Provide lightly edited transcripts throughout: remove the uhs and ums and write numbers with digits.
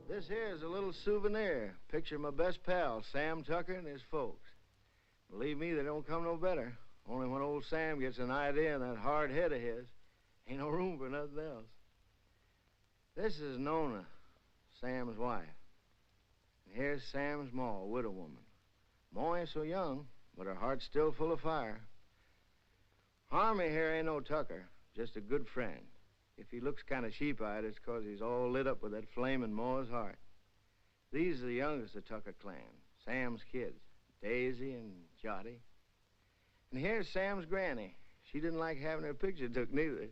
This here is a little souvenir. Picture of my best pal, Sam Tucker, and his folks. Believe me, they don't come no better. Only when old Sam gets an idea in that hard head of his, ain't no room for nothing else. This is Nona, Sam's wife. And here's Sam's ma, a widow woman. Ma ain't so young, but her heart's still full of fire. Harmony here ain't no Tucker, just a good friend. If he looks kind of sheep-eyed, it's 'cause he's all lit up with that flame in Ma's heart. These are the youngest of the Tucker clan, Sam's kids, Daisy and Jotty. And here's Sam's granny. She didn't like having her picture took, neither.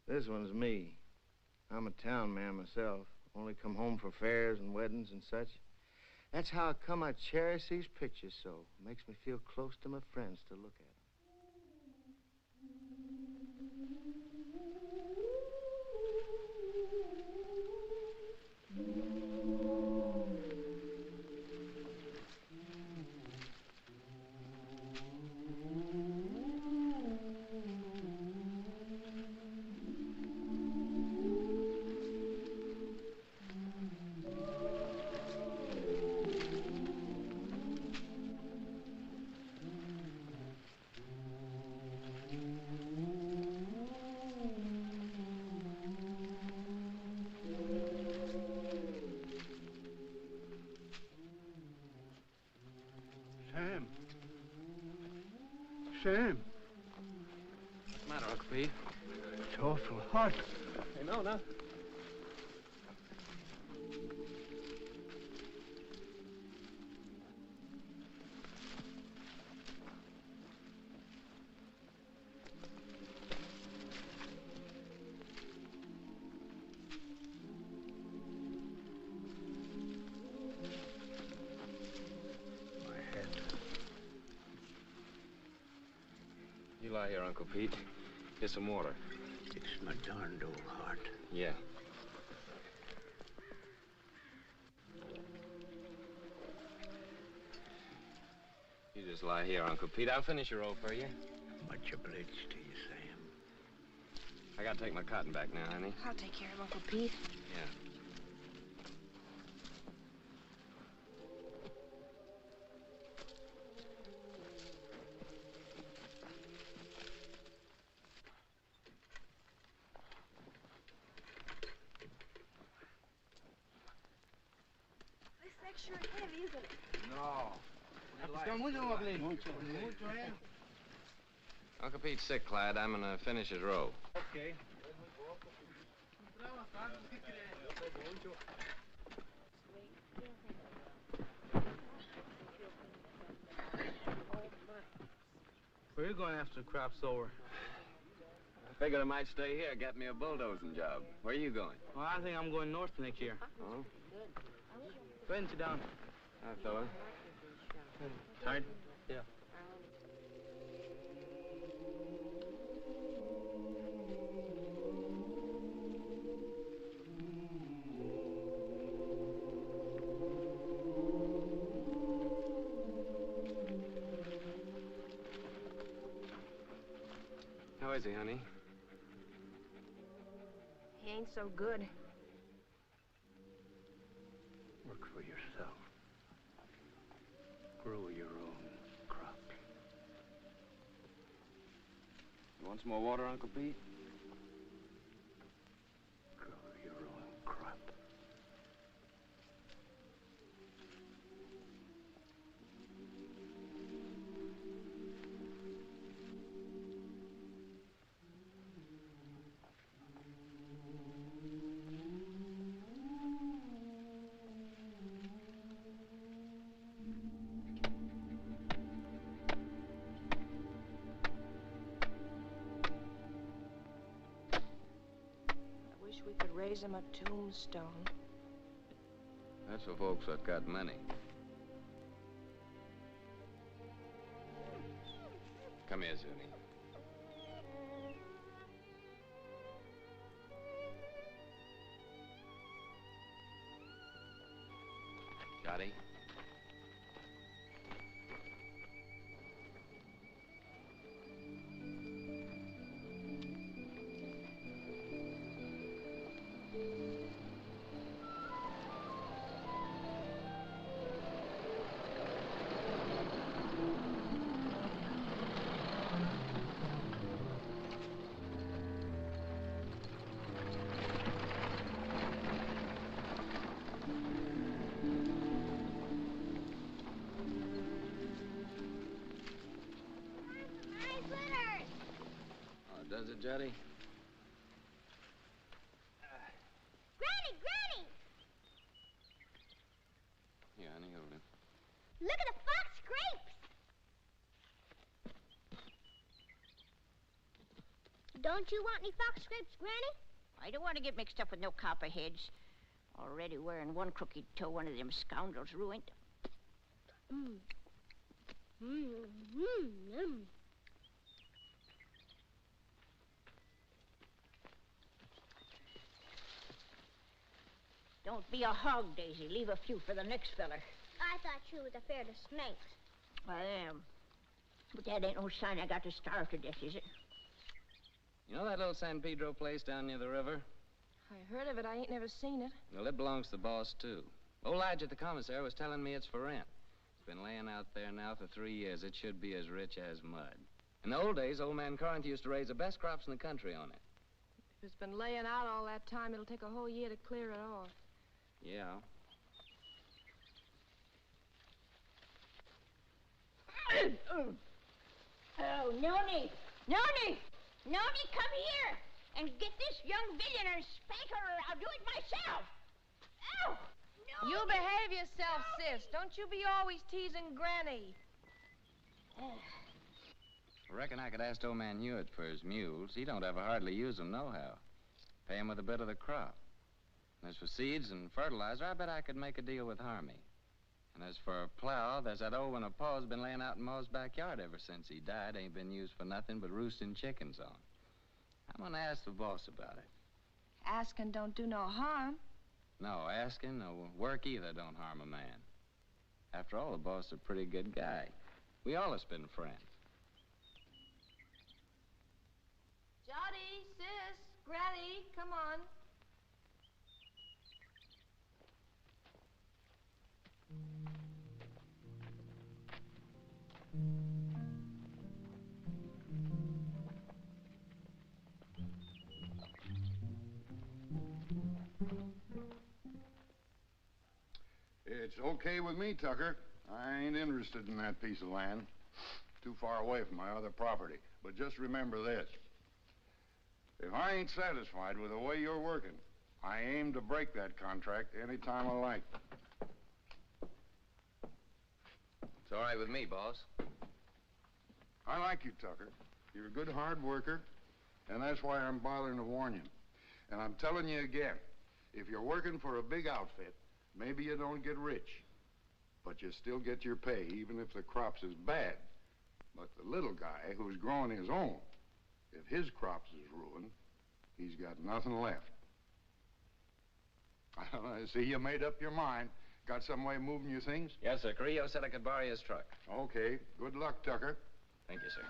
This one's me. I'm a town man myself. Only come home for fairs and weddings and such. That's how come I cherish these pictures so. Makes me feel close to my friends to look at them. Sam. What's the matter, Uncle Pete? It's awful hot. Hey, Nona. You lie here, Uncle Pete. Get some water. It's my darned old heart. Yeah. You just lie here, Uncle Pete. I'll finish your roll for you. Much obliged to you, Sam. I gotta take my cotton back now, honey. I'll take care of Uncle Pete. Yeah. That's sure heavy, isn't it? No. Uncle Pete's sick, Clyde. I'm gonna finish his row. Okay. Where are you going after the crop's over? I figured I might stay here, get me a bulldozing job. Where are you going? Well, I think I'm going north next year. Oh? Go ahead and sit down. Hi, fella. Tired? Yeah. How is he, honey? He ain't so good. work for yourself. Grow your own crops. You want some more water, Uncle Pete? Grow your own crop. I wish we could raise him a tombstone. That's for folks that got money. Come here, Zuni. Johnny? Does it, Jetty? Granny, Granny! Yeah, honey, hold it. Look at the fox grapes! Don't you want any fox grapes, Granny? I don't want to get mixed up with no copperheads. Already wearing one crooked toe one of them scoundrels ruined. Mmm. Mmm. Mmm. Mmm. Don't be a hog, Daisy. Leave a few for the next feller. I thought you was afraid of snakes. I am. But that ain't no sign I got to starve to death, is it? You know that little San Pedro place down near the river? I heard of it. I ain't never seen it. Well, it belongs to the boss, too. Old Lige at the commissary was telling me it's for rent. It's been laying out there now for 3 years. It should be as rich as mud. In the old days, old man Corinth used to raise the best crops in the country on it. If it's been laying out all that time, it'll take a whole year to clear it off. Yeah. Oh, Noni! Noni! Noni, come here and get this young villain and spank her or I'll do it myself. Ow! Noni! You behave yourself, sis. Don't you be always teasing Granny. I reckon I could ask old man Hewitt for his mules. He don't ever hardly use them nohow. Pay him with a bit of the crop. And as for seeds and fertilizer, I bet I could make a deal with Harmy. And as for a plow, there's that old one of Pa's been laying out in Ma's backyard ever since he died. Ain't been used for nothing but roosting chickens on. I'm gonna ask the boss about it. Asking don't do no harm. No, asking or work either don't harm a man. After all, the boss is a pretty good guy. We all have been friends. Johnny, sis, Granny, come on. It's okay with me, Tucker. I ain't interested in that piece of land. Too far away from my other property. But just remember this. If I ain't satisfied with the way you're working, I aim to break that contract any time I like. It's all right with me, boss. I like you, Tucker. You're a good hard worker, and that's why I'm bothering to warn you. And I'm telling you again, if you're working for a big outfit, maybe you don't get rich, but you still get your pay, even if the crops is bad. But the little guy who's growing his own, if his crops is ruined, he's got nothing left. I see you made up your mind. Got some way of moving your things? Yes, sir. Carrillo said I could borrow his truck. Okay. Good luck, Tucker. Thank you, sir.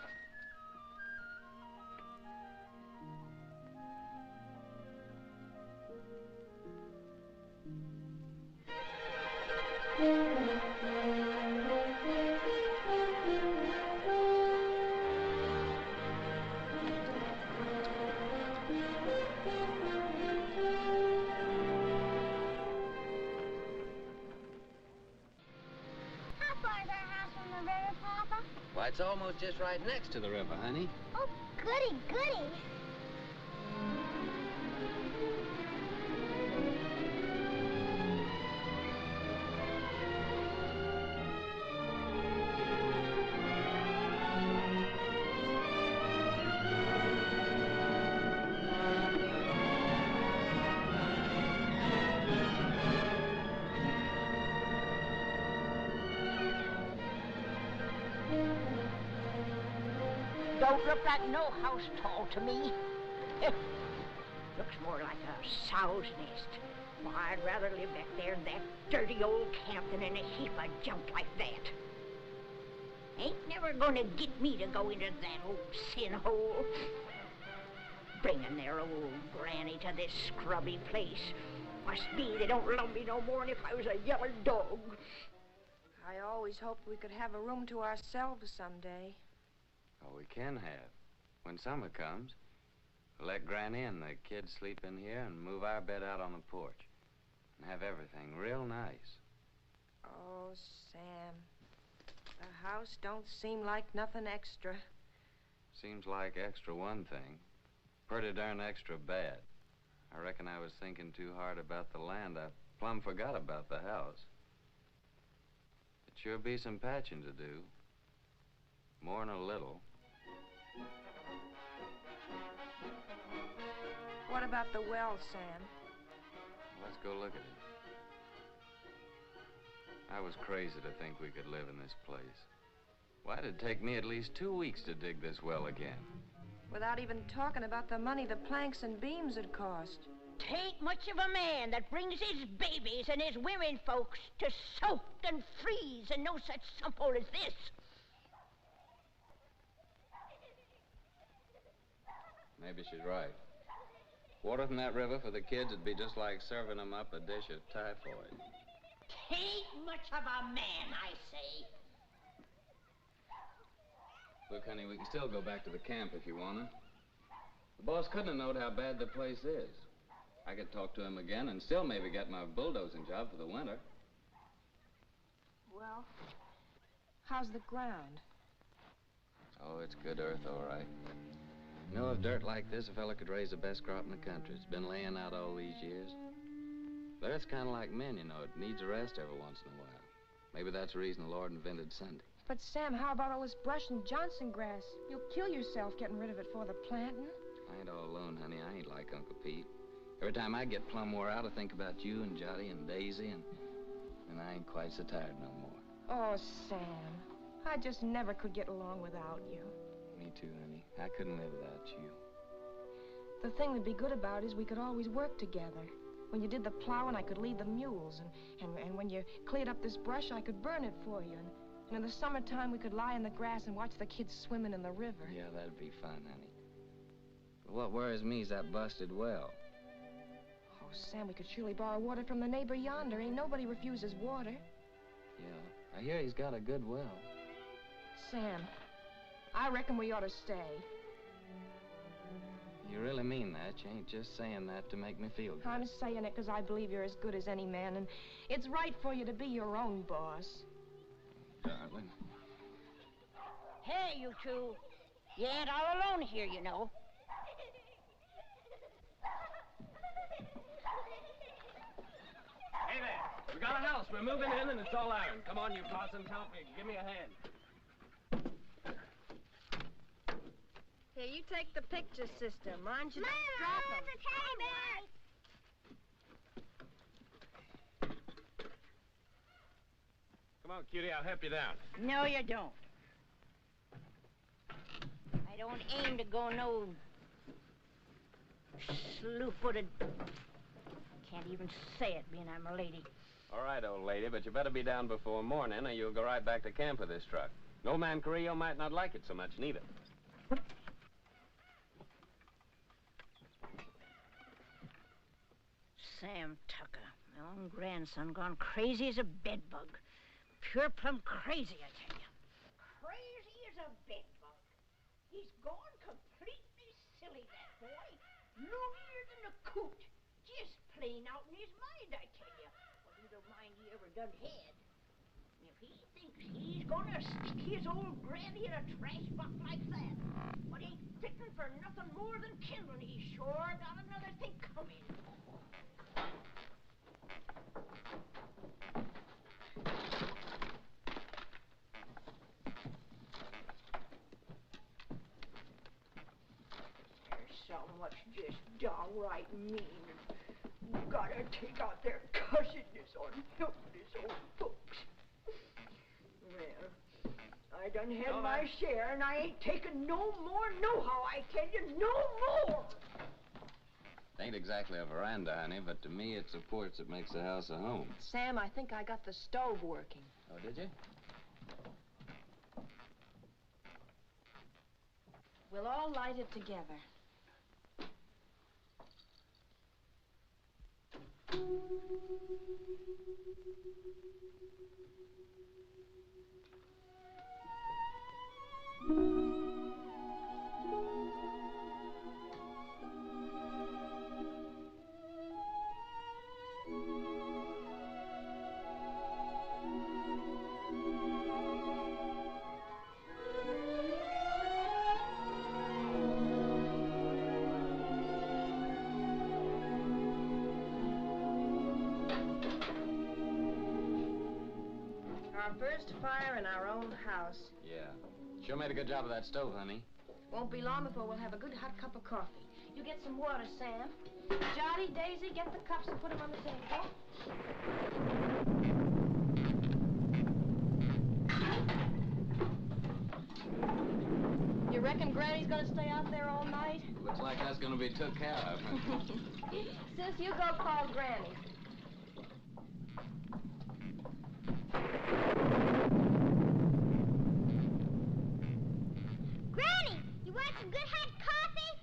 It's almost just right next to the river, honey. Oh, goody, goody. Don't look like no house tall to me. Looks more like a sow's nest. Why, I'd rather live back there in that dirty old camp than in a heap of junk like that. Ain't never gonna get me to go into that old sin hole. Bringing their old granny to this scrubby place. Must be they don't love me no more than if I was a yellow dog. I always hoped we could have a room to ourselves someday. Oh, we can have. When summer comes, we'll let Granny and the kids sleep in here and move our bed out on the porch. And have everything real nice. Oh, Sam. The house don't seem like nothing extra. Seems like extra one thing. Pretty darn extra bad. I reckon I was thinking too hard about the land. I plumb forgot about the house. It sure be some patching to do. More'n a little. What about the well, Sam? Let's go look at it. I was crazy to think we could live in this place. Why'd it take me at least 2 weeks to dig this well again? Without even talking about the money the planks and beams would cost. Tain't much of a man that brings his babies and his women folks to soak and freeze and no such simple as this. Maybe she's right. Water from that river for the kids would be just like serving them up a dish of typhoid. Tain't much of a man, I say. Look, honey, we can still go back to the camp if you wanna. The boss couldn't have known how bad the place is. I could talk to him again and still maybe get my bulldozing job for the winter. Well, how's the ground? Oh, it's good earth, all right. You know, if dirt like this, a fella could raise the best crop in the country. It's been laying out all these years. But it's kind of like men, you know. It needs a rest every once in a while. Maybe that's the reason the Lord invented Sunday. But, Sam, how about all this brush and Johnson grass? You'll kill yourself getting rid of it for the planting. I ain't all alone, honey. I ain't like Uncle Pete. Every time I get plumb wore out, I think about you and Jotty and Daisy, and I ain't quite so tired no more. Oh, Sam, I just never could get along without you. Me too, honey. I couldn't live without you. The thing that'd be good about it is we could always work together. When you did the plowing, I could lead the mules, and when you cleared up this brush, I could burn it for you. And in the summertime, we could lie in the grass and watch the kids swimming in the river. Yeah, that'd be fun, honey. But what worries me is that busted well. Oh, Sam, we could surely borrow water from the neighbor yonder. Ain't nobody refuses water. Yeah, I hear he's got a good well. Sam, I reckon we ought to stay. You really mean that? You ain't just saying that to make me feel good. I'm saying it because I believe you're as good as any man, and it's right for you to be your own boss. Darling. Hey, you two. You ain't all alone here, you know. Hey there. We got a house. We're moving in, and it's all iron. Come on, you possums. Help me. Give me a hand. Here, you take the picture system. Mind you Mama, don't drop 'em. there's a teddy bear. Come on, cutie. I'll help you down. No, you don't. I don't aim to go no slew-footed. Can't even say it, being I'm a lady. All right, old lady, but you better be down before morning, or you'll go right back to camp with this truck. Old man Carrillo might not like it so much, neither. Sam Tucker, my own grandson, gone crazy as a bedbug. Pure plumb crazy, I tell you. Crazy as a bedbug. He's gone completely silly, that boy. Loonier than a coot. Just plain out in his mind, I tell you. What little mind he ever done had. You if he thinks he's gonna stick his old granny in a trash box like that, but ain't fitting for nothing more than kindling, he sure got another thing coming. There's some what's just downright mean. You gotta take out their cussedness on helpless old folks. Well, I done had my share, and I ain't taking no more nohow, I tell you, no more! It ain't exactly a veranda, honey, but to me it's a porch that makes the house a home. Sam, I think I got the stove working. Oh, did you? We'll all light it together. Our first fire in our own house. Yeah. Sure made a good job of that stove, honey. Won't be long before we'll have a good hot cup of coffee. You get some water, Sam. Johnny, Daisy, get the cups and put them on the table. You reckon Granny's gonna stay out there all night? Looks like that's gonna be took care of. Sis, you go call Granny. Granny, you want some good hot coffee?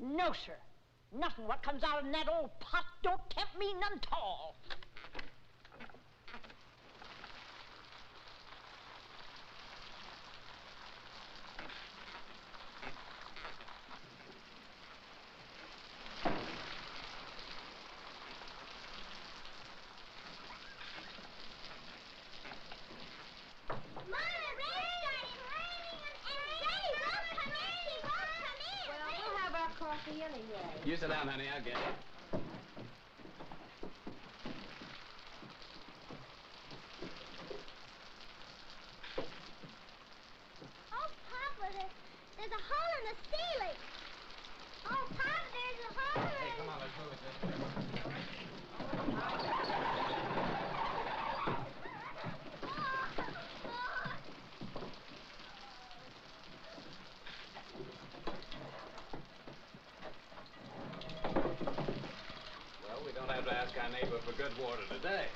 No, sir. Nothing what comes out in that old pot don't tempt me none at all. Coffee anyway. You sit down, honey. I'll get it. Oh, Papa, there's a hole in the ceiling. Oh, Papa, there's a hole in the... Hey, come on, let's move it this way. Have to ask our neighbor for good water today.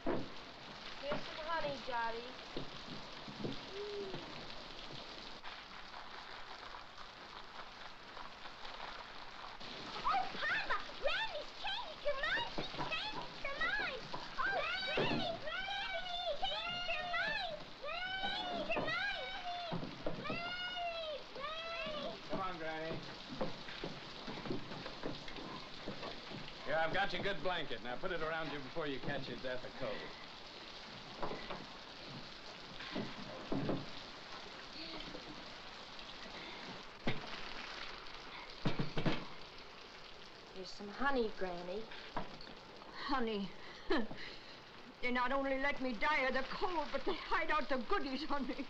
Here's some honey, Johnny. Oh, Papa, Granny's changed her mind. She changed her mind. Oh, Granny, Granny, changed her mind. Granny, her mind. Granny, Granny. Come on, Granny. Here, I've got your good blanket. Now put it around you before you catch your death of cold. Here's some honey, Granny. Honey. They not only let me die of the cold, but they hide out the goodies on me.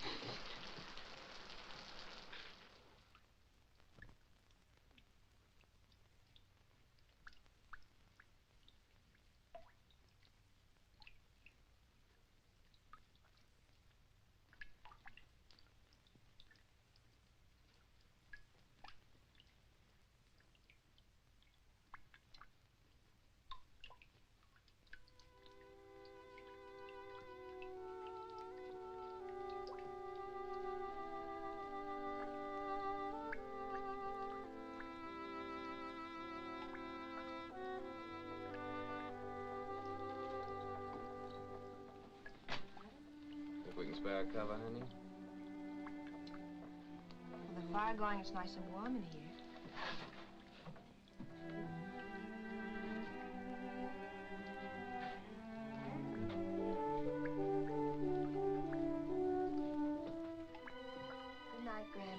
If we can spare a cover, honey. With the fire going, it's nice and warm in here. Granny.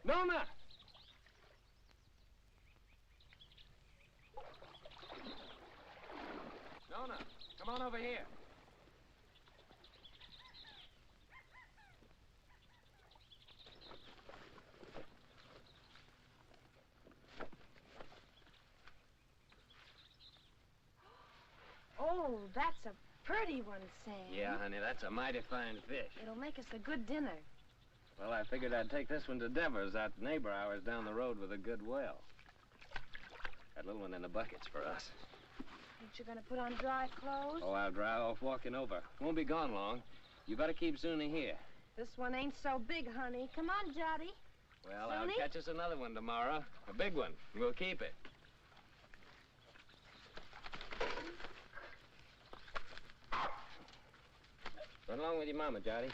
Nona! Nona, come on over here. Oh, that's a pretty one, Sam. Yeah, honey, that's a mighty fine fish. It'll make us a good dinner. Well, I figured I'd take this one to Devers, that neighbor ours down the road with a good well. That little one in the bucket's for us. Ain't you gonna put on dry clothes? Oh, I'll dry off walking over. Won't be gone long. You better keep Zuni here. This one ain't so big, honey. Come on, Jotty. Well, Zuni? I'll catch us another one tomorrow. A big one. We'll keep it. Run along with your mama, Jotty.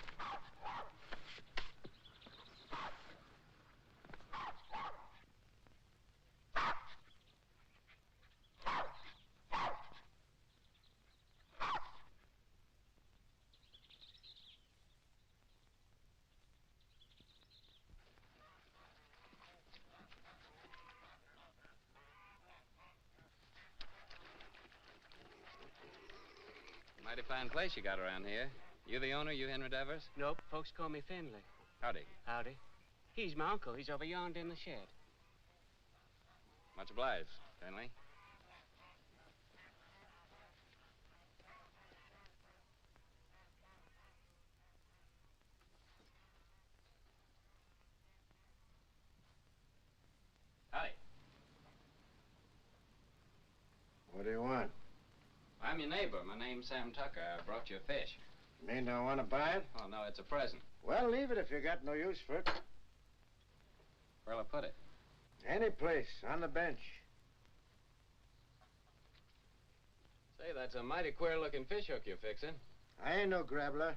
Mighty fine place you got around here. You the owner, you Henry Devers? Nope, folks call me Finley. Howdy. Howdy. He's my uncle. He's over yonder in the shed. Much obliged, Finley. Howdy. What do you want? I'm your neighbor. My name's Sam Tucker. I brought you a fish. Mean don't want to buy it? Oh, no, it's a present. Well, leave it if you got no use for it. Where'll I put it? Any place, on the bench. Say, that's a mighty queer-looking fish hook you're fixing. I ain't no grabbler.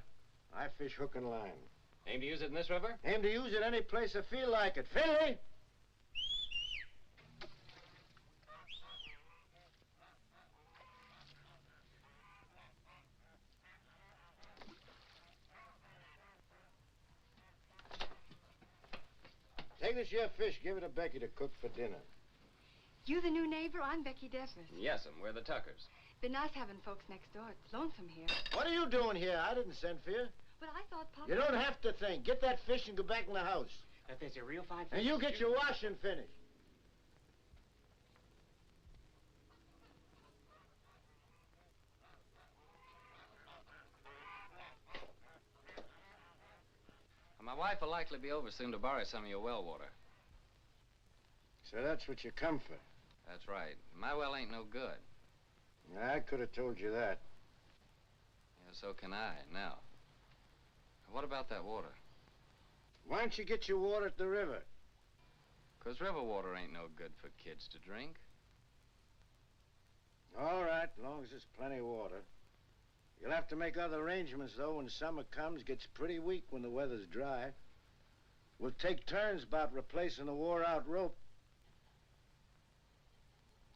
I fish hook and line. Aim to use it in this river? Aim to use it any place I feel like it. Finley! Take this here fish, give it to Becky to cook for dinner. You the new neighbor? I'm Becky Devers. Yes'm, we're the Tuckers. Been nice having folks next door. It's lonesome here. What are you doing here? I didn't send for you. But I thought Papa... You don't have to think. Get that fish and go back in the house. If there's a real fine fish... And you get your washing finished. My wife will likely be over soon to borrow some of your well water. So that's what you come for. That's right. My well ain't no good. I could have told you that. Yeah, so can I. Now, what about that water? Why don't you get your water at the river? 'Cause river water ain't no good for kids to drink. All right, as long as there's plenty of water. You'll have to make other arrangements, though, when summer comes. Gets pretty weak when the weather's dry. We'll take turns about replacing the wore-out rope.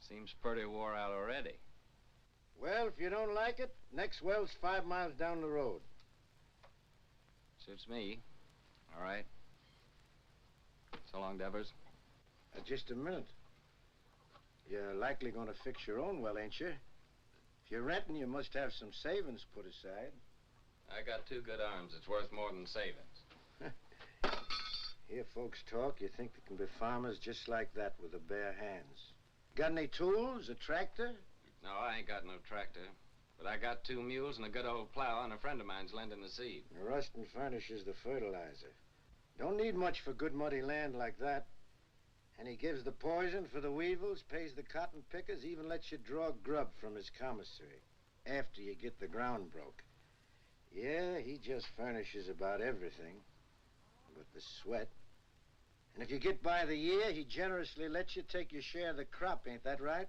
Seems pretty wore out already. Well, if you don't like it, next well's 5 miles down the road. Suits me. All right. So long, Devers. Just a minute. You're likely going to fix your own well, ain't you? If you're renting, you must have some savings put aside. I got 2 good arms. It's worth more than savings. Hear folks talk, you think they can be farmers just like that with the bare hands. Got any tools, a tractor? No, I ain't got no tractor. But I got 2 mules and a good old plow, and a friend of mine's lending the seed. The Ruston furnishes the fertilizer. Don't need much for good muddy land like that. And he gives the poison for the weevils, pays the cotton pickers, even lets you draw grub from his commissary after you get the ground broke. Yeah, he just furnishes about everything but the sweat. And if you get by the year, he generously lets you take your share of the crop, ain't that right?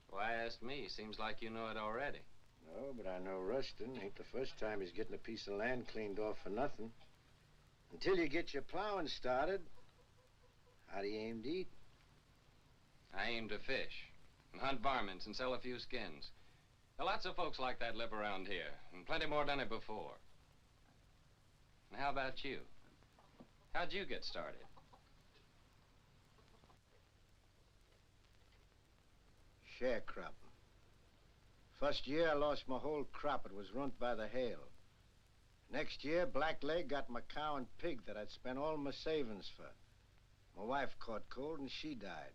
Why ask me? Seems like you know it already. No, but I know Rustin. Ain't the first time he's getting a piece of land cleaned off for nothing. Until you get your plowing started, how do you aim to eat? I aim to fish and hunt varmints and sell a few skins. There are lots of folks like that live around here, and plenty more done it before. And how about you? How'd you get started? Sharecropping. First year, I lost my whole crop. It was ruined by the hail. Next year, Blackleg got my cow and pig that I'd spent all my savings for. My wife caught cold and she died.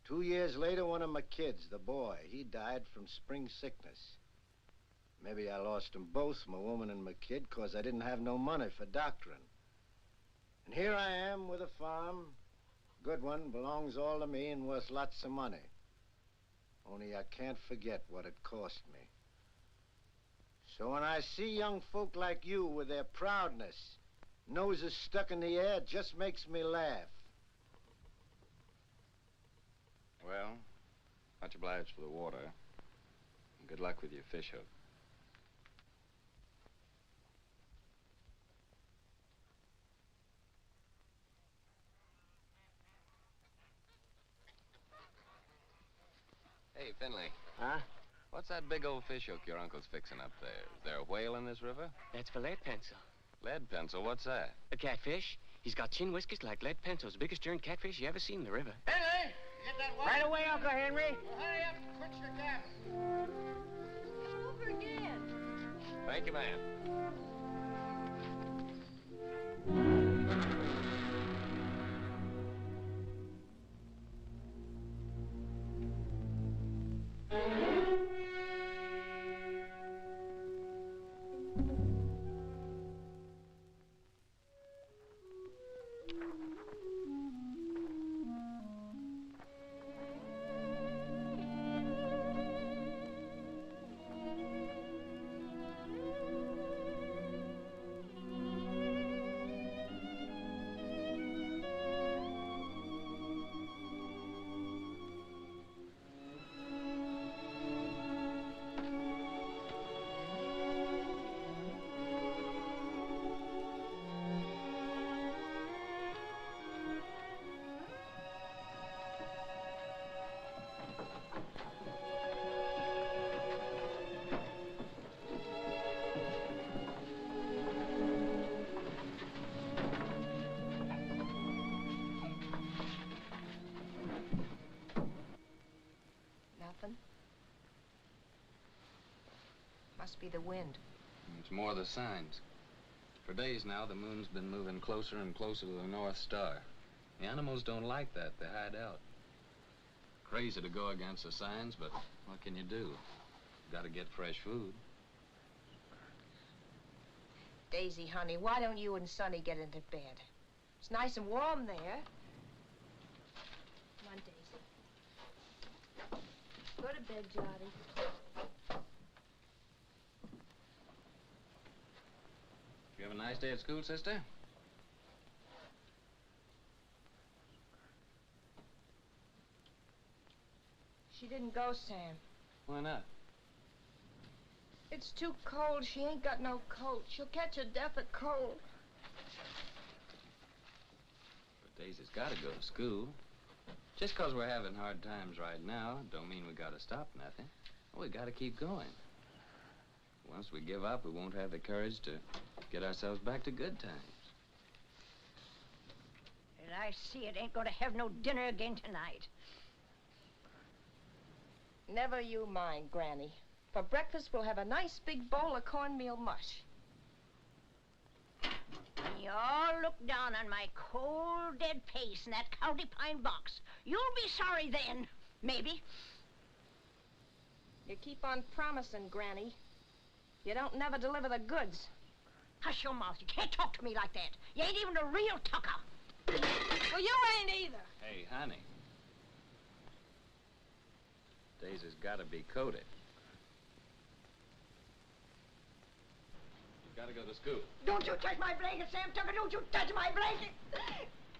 2 years later, one of my kids, the boy, he died from spring sickness. Maybe I lost them both, my woman and my kid, 'cause I didn't have no money for doctoring. And here I am with a farm. Good one, belongs all to me and worth lots of money. Only I can't forget what it cost me. So when I see young folk like you with their proudness, noses stuck in the air, it just makes me laugh. Well, much obliged for the water. And good luck with your fish hook. Hey, Finley. Huh? What's that big old fish hook your uncle's fixing up there? Is there a whale in this river? That's for lead pencil. Lead pencil? What's that? A catfish. He's got chin whiskers like lead pencils. Biggest darn catfish you ever seen in the river. Henry, get that water. Right away, Uncle Henry. Well, hurry up and quit your gabbing. Over again. Thank you, man. Must be the wind. It's more the signs. For days now, the moon's been moving closer and closer to the North Star. The animals don't like that. They hide out. Crazy to go against the signs, but what can you do? Gotta get fresh food. Daisy, honey, why don't you and Sonny get into bed? It's nice and warm there. Come on, Daisy. Go to bed, Jotty. You have a nice day at school, sister? She didn't go, Sam. Why not? It's too cold. She ain't got no coat. She'll catch a death of cold. But Daisy's gotta go to school. Just 'cause we're having hard times right now, don't mean we gotta stop nothing. We gotta keep going. Once we give up, we won't have the courage to get ourselves back to good times. And I see it ain't gonna have no dinner again tonight. Never you mind, Granny. For breakfast, we'll have a nice big bowl of cornmeal mush. When you all look down on my cold, dead face in that county pine box, you'll be sorry then, maybe. You keep on promising, Granny. You don't never deliver the goods. Hush your mouth. You can't talk to me like that. You ain't even a real tucker. Well, you ain't either. Hey, honey. Daisy's got to be coated. You got to go to school. Don't you touch my blanket, Sam Tucker. Don't you touch my blanket.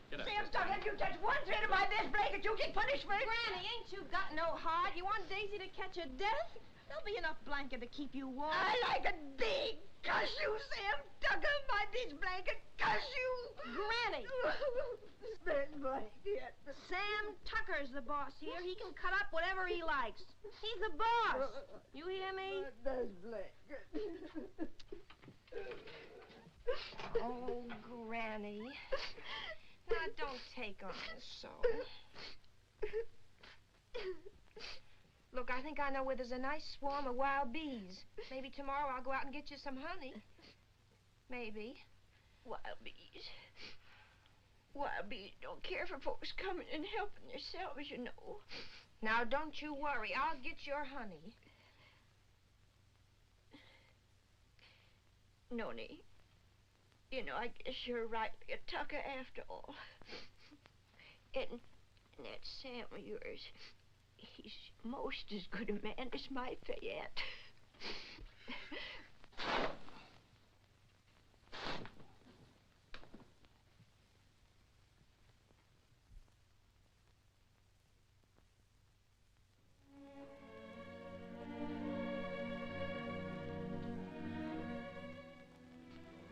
Get up, Sam sister. Tucker, if you touch one thread of my best blanket, you get punishment. Granny, ain't you got no heart? You want Daisy to catch a death? There'll be enough blanket to keep you warm. I like it big. Cuss you, Sam Tucker. My best blanket. Cuss you. Granny. Best blanket. Sam Tucker's the boss here. He can cut up whatever he likes. He's the boss. You hear me? Best blanket. Oh, Granny. Now, don't take on this so. Look, I think I know where there's a nice swarm of wild bees. Maybe tomorrow I'll go out and get you some honey. Maybe. Wild bees. Wild bees don't care for folks coming and helping themselves, you know. Now, don't you worry. I'll get your honey. Noni, you know, I guess you're rightly a Tucker after all. And that Sam of yours, he's most as good a man as my Fayette.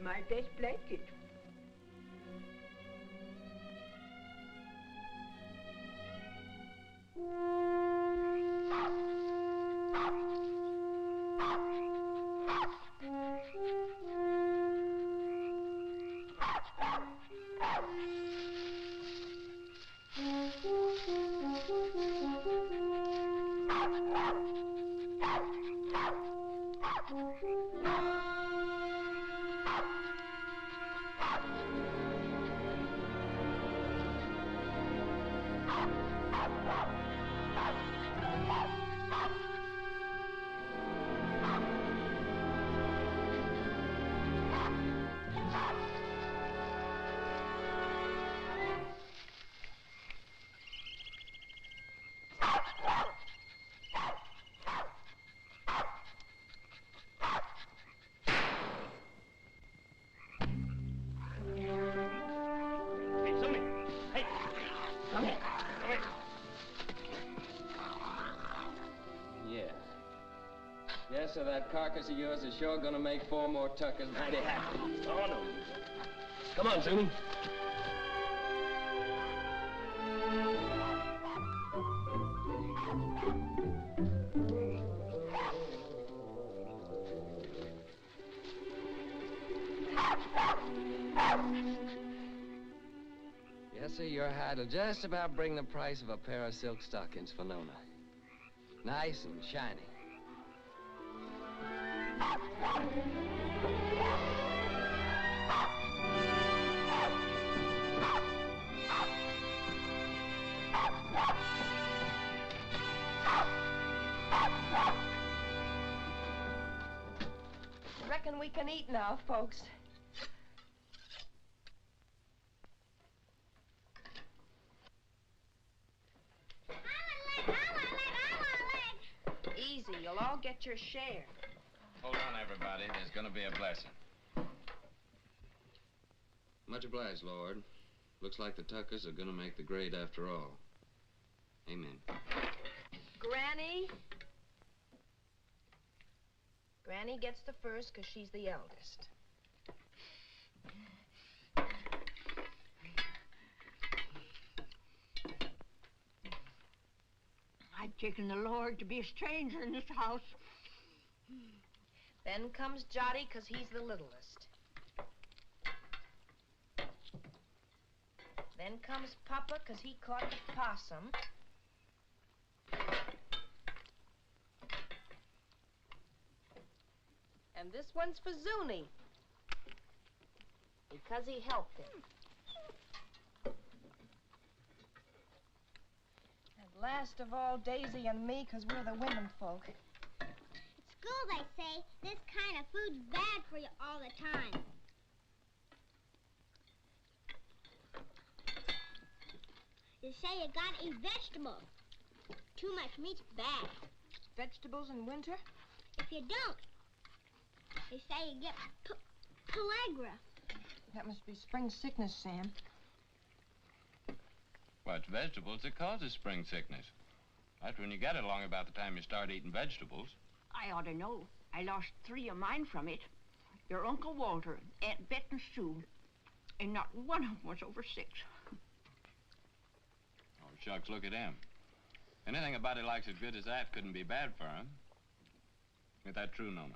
My best blanket. Yes, sir, that carcass of yours is sure gonna make 4 more Tuckers mighty happy. Oh, no. Come on, Sumi. Yes, sir, your hide'll just about bring the price of a pair of silk stockings for Nona. Nice and shiny. Reckon we can eat now, folks. Easy, you'll all get your share. Hold on, everybody. There's gonna be a blessing. Much obliged, Lord. Looks like the Tuckers are gonna make the grade after all. Amen. Granny? Granny gets the first because she's the eldest. I've taken the Lord to be a stranger in this house. Then comes Jotty because he's the littlest. Then comes Papa because he caught the possum. And this one's for Zuni because he helped him. And last of all, Daisy and me because we're the women folk. At school, they say this kind of food's bad for you all the time. They say you gotta eat vegetables. Too much meat's bad. Vegetables in winter? If you don't, they say you get pellagra. That must be spring sickness, Sam. Well, it's vegetables that causes spring sickness. That's when you get it along about the time you start eating vegetables. I ought to know. I lost 3 of mine from it. Your Uncle Walter, Aunt Bet and Sue. And not one of them was over 6. Oh, shucks, look at him. Anything a body likes as good as that couldn't be bad for him. Ain't that true, Nona?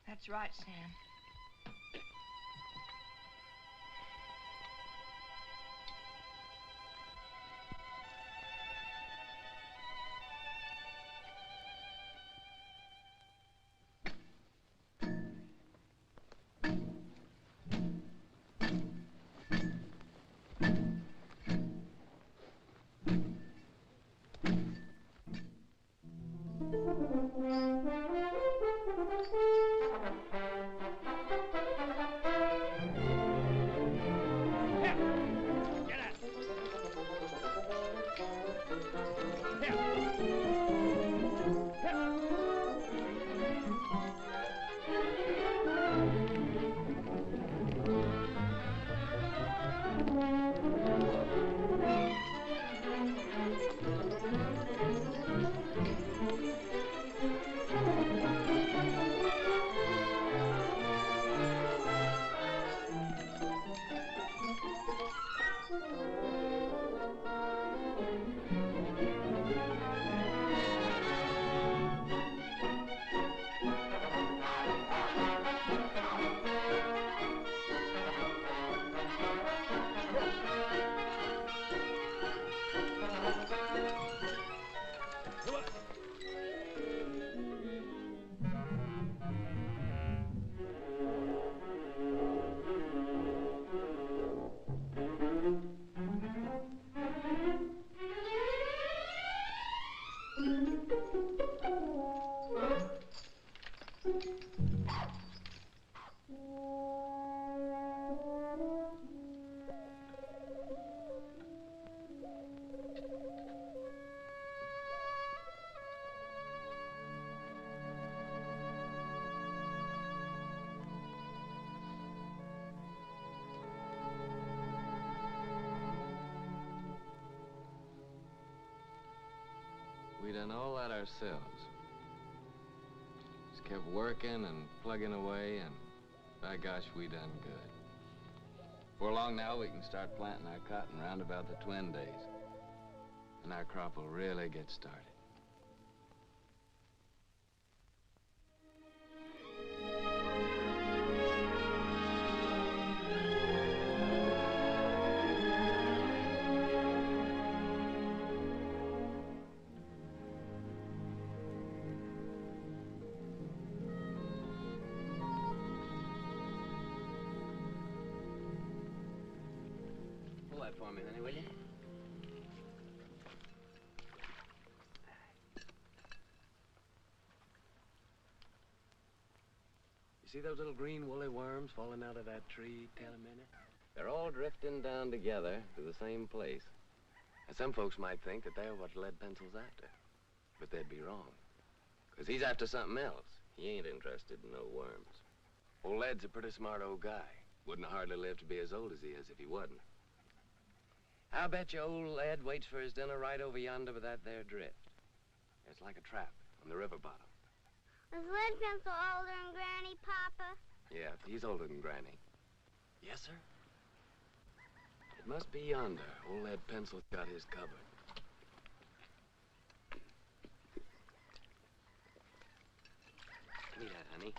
That's right, Sam. We done all that ourselves. Just kept working and plugging away, and by gosh, we done good. Before long now, we can start planting our cotton round about the twin days. And our crop will really get started. Pull that for me, honey, will you? You see those little green woolly worms falling out of that tree, Minnie? They're all drifting down together to the same place. And some folks might think that they're what Lead Pencil's after. But they'd be wrong. Because he's after something else. He ain't interested in no worms. Old Lead's a pretty smart old guy. Wouldn't hardly live to be as old as he is if he wasn't. I'll bet you old Lead waits for his dinner right over yonder with that there drift. It's like a trap on the river bottom. Is Lead Pencil older than Granny, Papa? Yeah, he's older than Granny. Yes, sir? It must be yonder. Old Lead Pencil's got his covered. Give me that, honey.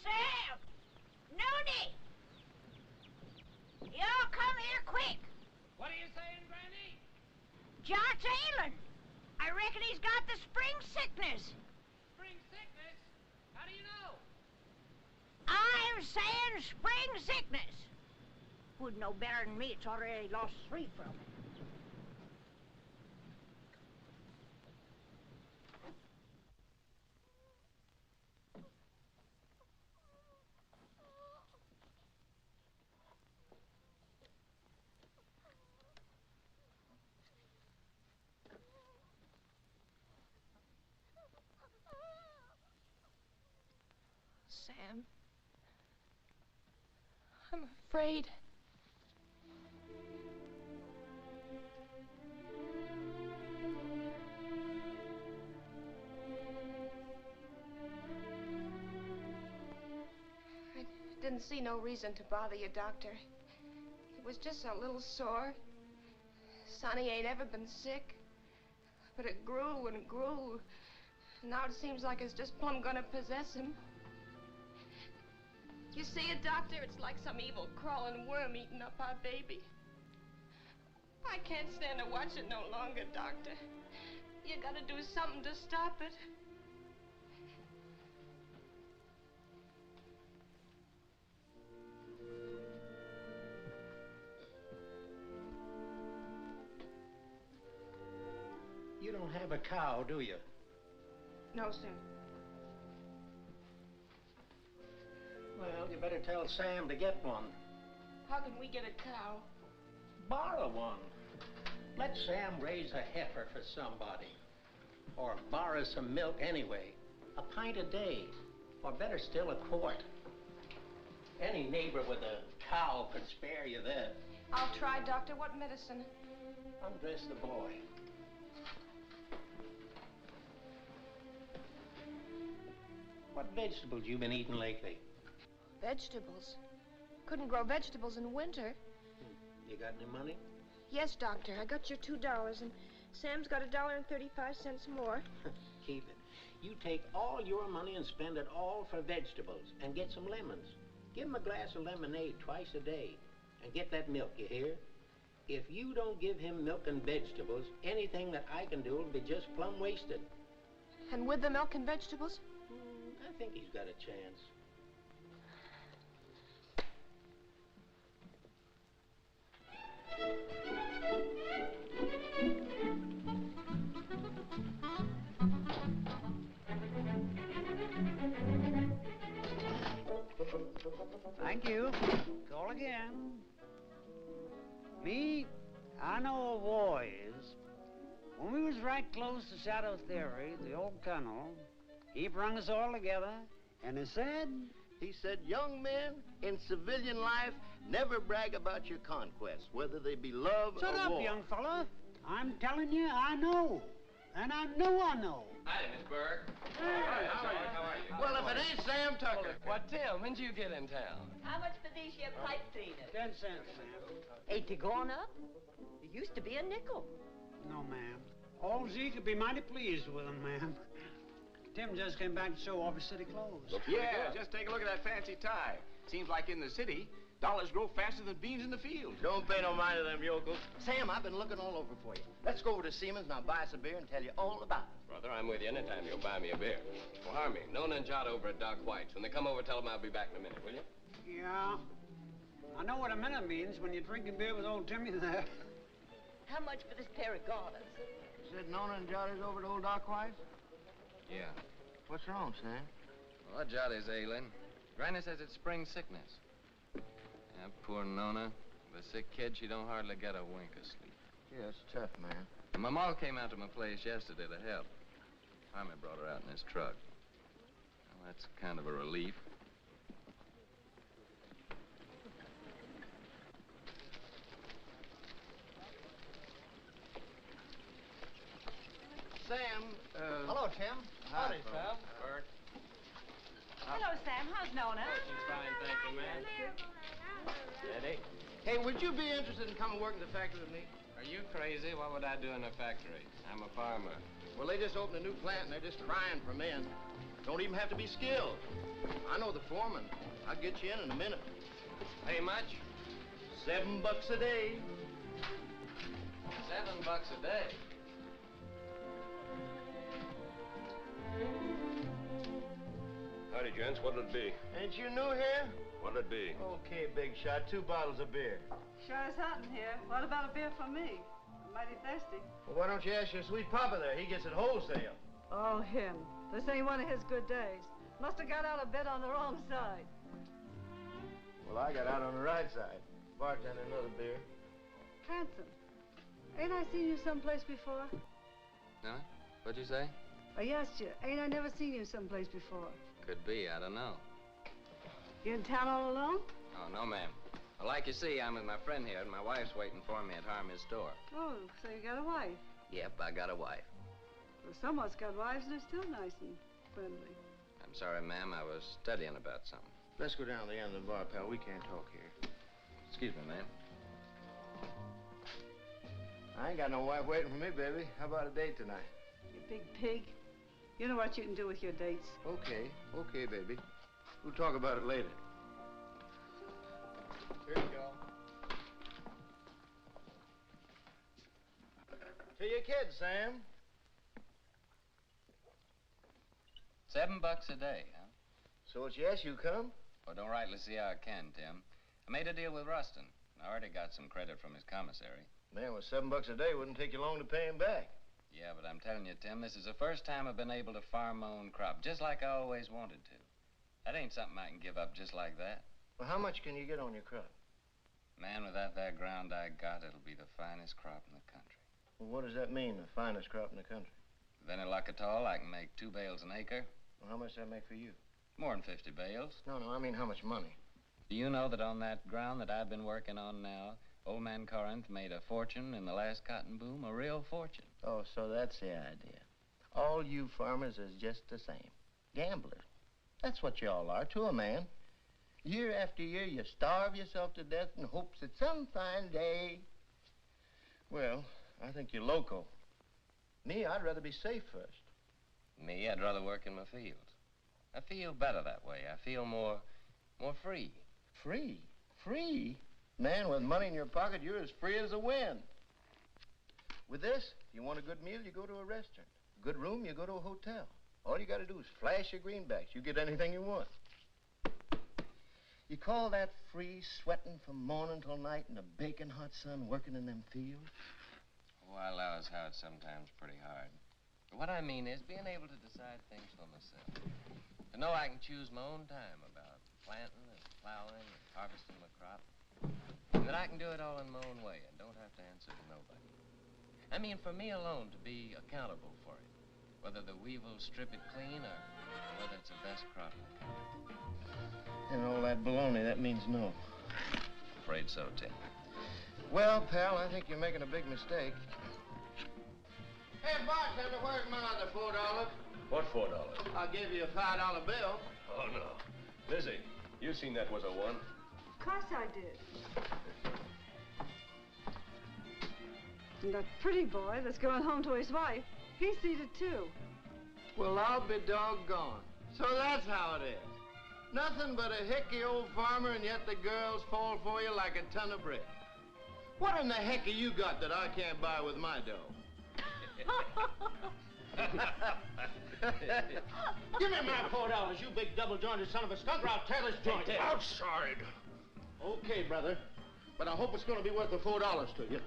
Sam! Nooney! Y'all come here quick. What are you saying, Granny? John's ailing. I reckon he's got the spring sickness. Spring sickness? How do you know? I'm saying spring sickness. Who'd know better than me? It's already lost 3 from it. Sam. I'm afraid. I didn't see no reason to bother you, Doctor. It was just a little sore. Sonny ain't ever been sick. But it grew and it grew. Now it seems like it's just plumb gonna possess him. You see it, Doctor? It's like some evil crawling worm eating up our baby. I can't stand to watch it no longer, Doctor. You gotta do something to stop it. You don't have a cow, do you? No, sir. Well, you better tell Sam to get one. How can we get a cow? Borrow one. Let Sam raise a heifer for somebody. Or borrow some milk anyway. A pint a day. Or better still, a quart. Any neighbor with a cow could spare you that. I'll try, Doctor. What medicine? Undress the boy. What vegetables you been eating lately? Vegetables. Couldn't grow vegetables in winter. You got any money? Yes, Doctor. I got your $2, and Sam's got $1.35 more. Keep it. You take all your money and spend it all for vegetables, and get some lemons. Give him a glass of lemonade twice a day, and get that milk, you hear? If you don't give him milk and vegetables, anything that I can do will be just plumb wasted. And with the milk and vegetables? I think he's got a chance. Thank you. Call again. Me, I know a war is. When we was right close to Shadow Theory, the old colonel, he brung us all together, and he said... He said, young men in civilian life never brag about your conquests, whether they be love Shut or up, war. young fella. I'm telling you, I know. And I know I know. Hi, Miss Burke. Hey, how are you? Well, if it ain't Sam Tucker. What, Tim, when did you get in town? How much for these here pipe cleaners? 10 cents, ma'am. Ain't they gone up? It used to be a nickel. No, ma'am. All Z could be mighty pleased with them, ma'am. Tim just came back to show off his city clothes. Yeah, just take a look at that fancy tie. Seems like in the city, dollars grow faster than beans in the field. Don't pay no mind to them yokels. Sam, I've been looking all over for you. Let's go over to Siemens and I'll buy us a beer and tell you all about it. Brother, I'm with you anytime you'll buy me a beer. Well, Harmy, Nona and Jot over at Doc White's. When they come over, tell them I'll be back in a minute, will you? Yeah. I know what a minute means when you're drinking beer with old Timmy there. How much for this pair of garters? You said Nona and Johnny's over to old Doc White's? Yeah. What's wrong, Sam? Well, Jolly's ailing. Granny says it's spring sickness. Yeah, poor Nona. The sick kid, she don't hardly get a wink of sleep. Yeah, it's tough, man. And my ma came out to my place yesterday to help. Harmy brought her out in his truck. Well, that's kind of a relief. Sam. Hello, Tim. Howdy, Sam. Bert. Hello, Sam. How's Nona? She's fine, thank you, man. Eddie? Hey, would you be interested in coming work in the factory with me? Are you crazy? What would I do in a factory? I'm a farmer. Well, they just opened a new plant and they're just crying for men. Don't even have to be skilled. I know the foreman. I'll get you in a minute. Pay much? $7 a day. $7 a day? Howdy, gents. What'll it be? Ain't you new here? What'll it be? Okay, big shot. 2 bottles of beer. Sure is hot in here. What about a beer for me? I'm mighty thirsty. Well, why don't you ask your sweet papa there? He gets it wholesale. Oh, him. This ain't one of his good days. Must have got out of bed on the wrong side. Well, I got out on the right side. Bartender, another beer. Hanson, ain't I seen you someplace before? Huh? What'd you say? I asked you, ain't I never seen you someplace before? Could be, I don't know. You in town all alone? Oh, no, ma'am. Well, like you see, I'm with my friend here, and my wife's waiting for me at Harmy's store. Oh, so you got a wife. Yep, I got a wife. Well, someone's got wives and they're still nice and friendly. I'm sorry, ma'am, I was studying about something. Let's go down to the end of the bar, pal. We can't talk here. Excuse me, ma'am. I ain't got no wife waiting for me, baby. How about a date tonight? You big pig. You know what you can do with your dates. Okay, baby. We'll talk about it later. Here you go. To your kids, Sam. $7 a day, huh? So it's yes, you come? Well, don't rightly see how I can, Tim. I made a deal with Rustin. I already got some credit from his commissary. Man, with $7 a day, wouldn't take you long to pay him back. Yeah, but I'm telling you, Tim, this is the first time I've been able to farm my own crop, just like I always wanted to. That ain't something I can give up just like that. Well, how much can you get on your crop? Man, without that ground I got, it'll be the finest crop in the country. Well, what does that mean, the finest crop in the country? With any luck at all, I can make 2 bales an acre. Well, how much does that make for you? More than 50 bales. No, I mean how much money? Do you know that on that ground that I've been working on now, old man Corinth made a fortune in the last cotton boom, a real fortune. Oh, so that's the idea. All you farmers is just the same. Gamblers. That's what you all are, to a man. Year after year, you starve yourself to death in hopes that some fine day... Well, I think you're loco. Me, I'd rather be safe first. Me, I'd rather work in my fields. I feel better that way. I feel more free. Free? Free? Man, with money in your pocket, you're as free as the wind. With this, if you want a good meal, you go to a restaurant. A good room, you go to a hotel. All you got to do is flash your greenbacks. You get anything you want. You call that free, sweating from morning till night in the baking hot sun, working in them fields? Oh, I allow as how it's sometimes pretty hard. But what I mean is being able to decide things for myself. To know I can choose my own time about planting and plowing and harvesting my crop. And that I can do it all in my own way and don't have to answer to nobody. I mean, for me alone to be accountable for it. Whether the weevils strip it clean or whether it's the best crop in the country. And all that baloney, that means no. Afraid so, Tim. Well, pal, I think you're making a big mistake. Hey, bartender, where's my other $4? What $4? I'll give you a $5 bill. Oh, no. Lizzie, you seen that was a 1? Of course I did. And that pretty boy that's going home to his wife, he sees it too. Well, I'll be doggone. So that's how it is. Nothing but a hicky old farmer, and yet the girls fall for you like a ton of brick. What in the heck have you got that I can't buy with my dough? Give me my $4, you big double-jointed son of a skunk, or I'll tear this joint. Outside. Okay, brother. But I hope it's going to be worth the $4 to you.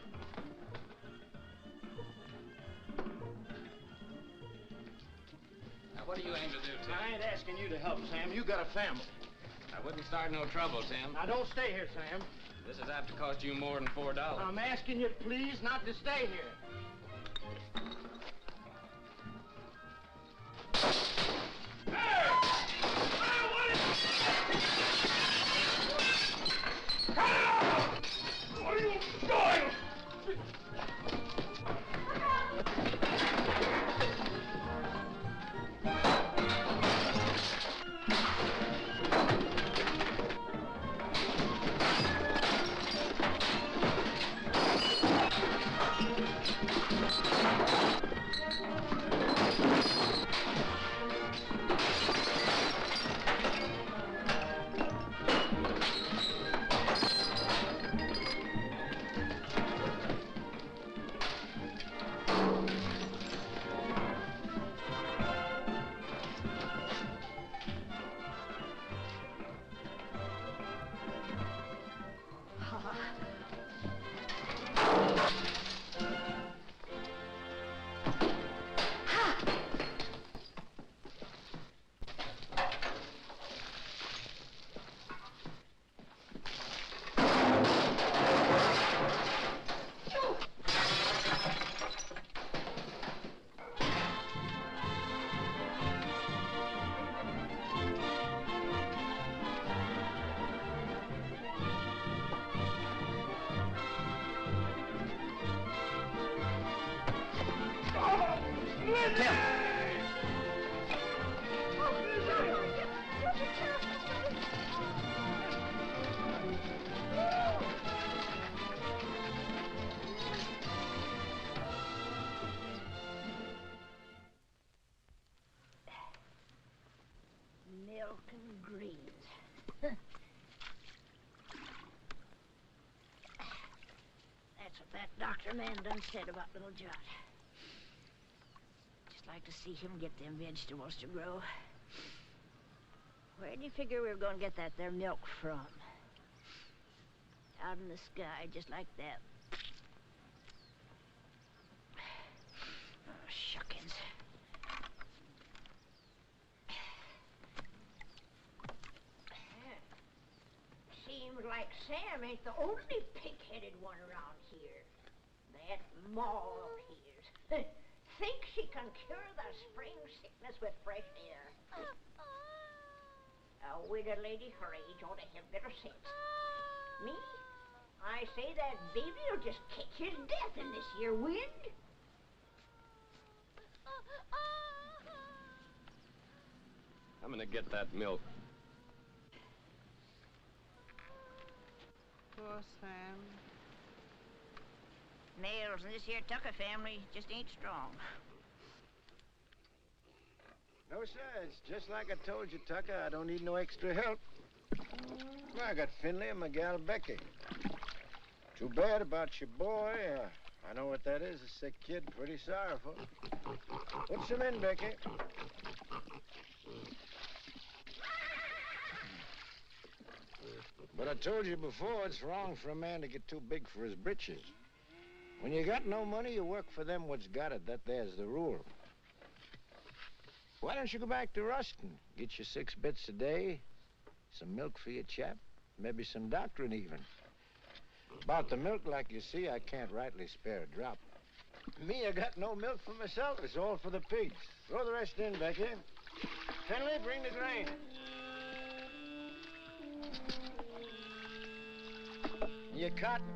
Now, what do you aim to do, Tim? I ain't asking you to help, Sam. You got a family. I wouldn't start no trouble, Tim. Now, don't stay here, Sam. This is apt to cost you more than $4. I'm asking you, please, not to stay here. What are you doing? Tim! Milk and greens. That's what that doctor man done said about little Judd. Just like to see him get them vegetables to grow. Where do you figure we were going to get that there milk from? Out in the sky, just like that. Oh, shuckins. Seems like Sam ain't the only pig-headed one around here. That Ma of his thinks she can cure the spring sickness with fresh air. A widow lady her age ought to have better sense. Me? I say that baby'll just catch his death in this here wind. I'm gonna get that milk. Poor Sam. Nails in this here Tucker family just ain't strong. No, sir. It's just like I told you, Tucker. I don't need no extra help. I got Finley and my gal Becky. Too bad about your boy. I know what that is, a sick kid. Pretty sorrowful. Put some in, Becky. But I told you before, it's wrong for a man to get too big for his britches. When you got no money, you work for them what's got it. That there's the rule. Why don't you go back to Ruston? Get you 6 bits a day, some milk for your chap, maybe some doctrine even. About the milk, like you see, I can't rightly spare a drop. Me, I got no milk for myself. It's all for the pigs. Throw the rest in, Becky. Finley, bring the grain. Your cotton.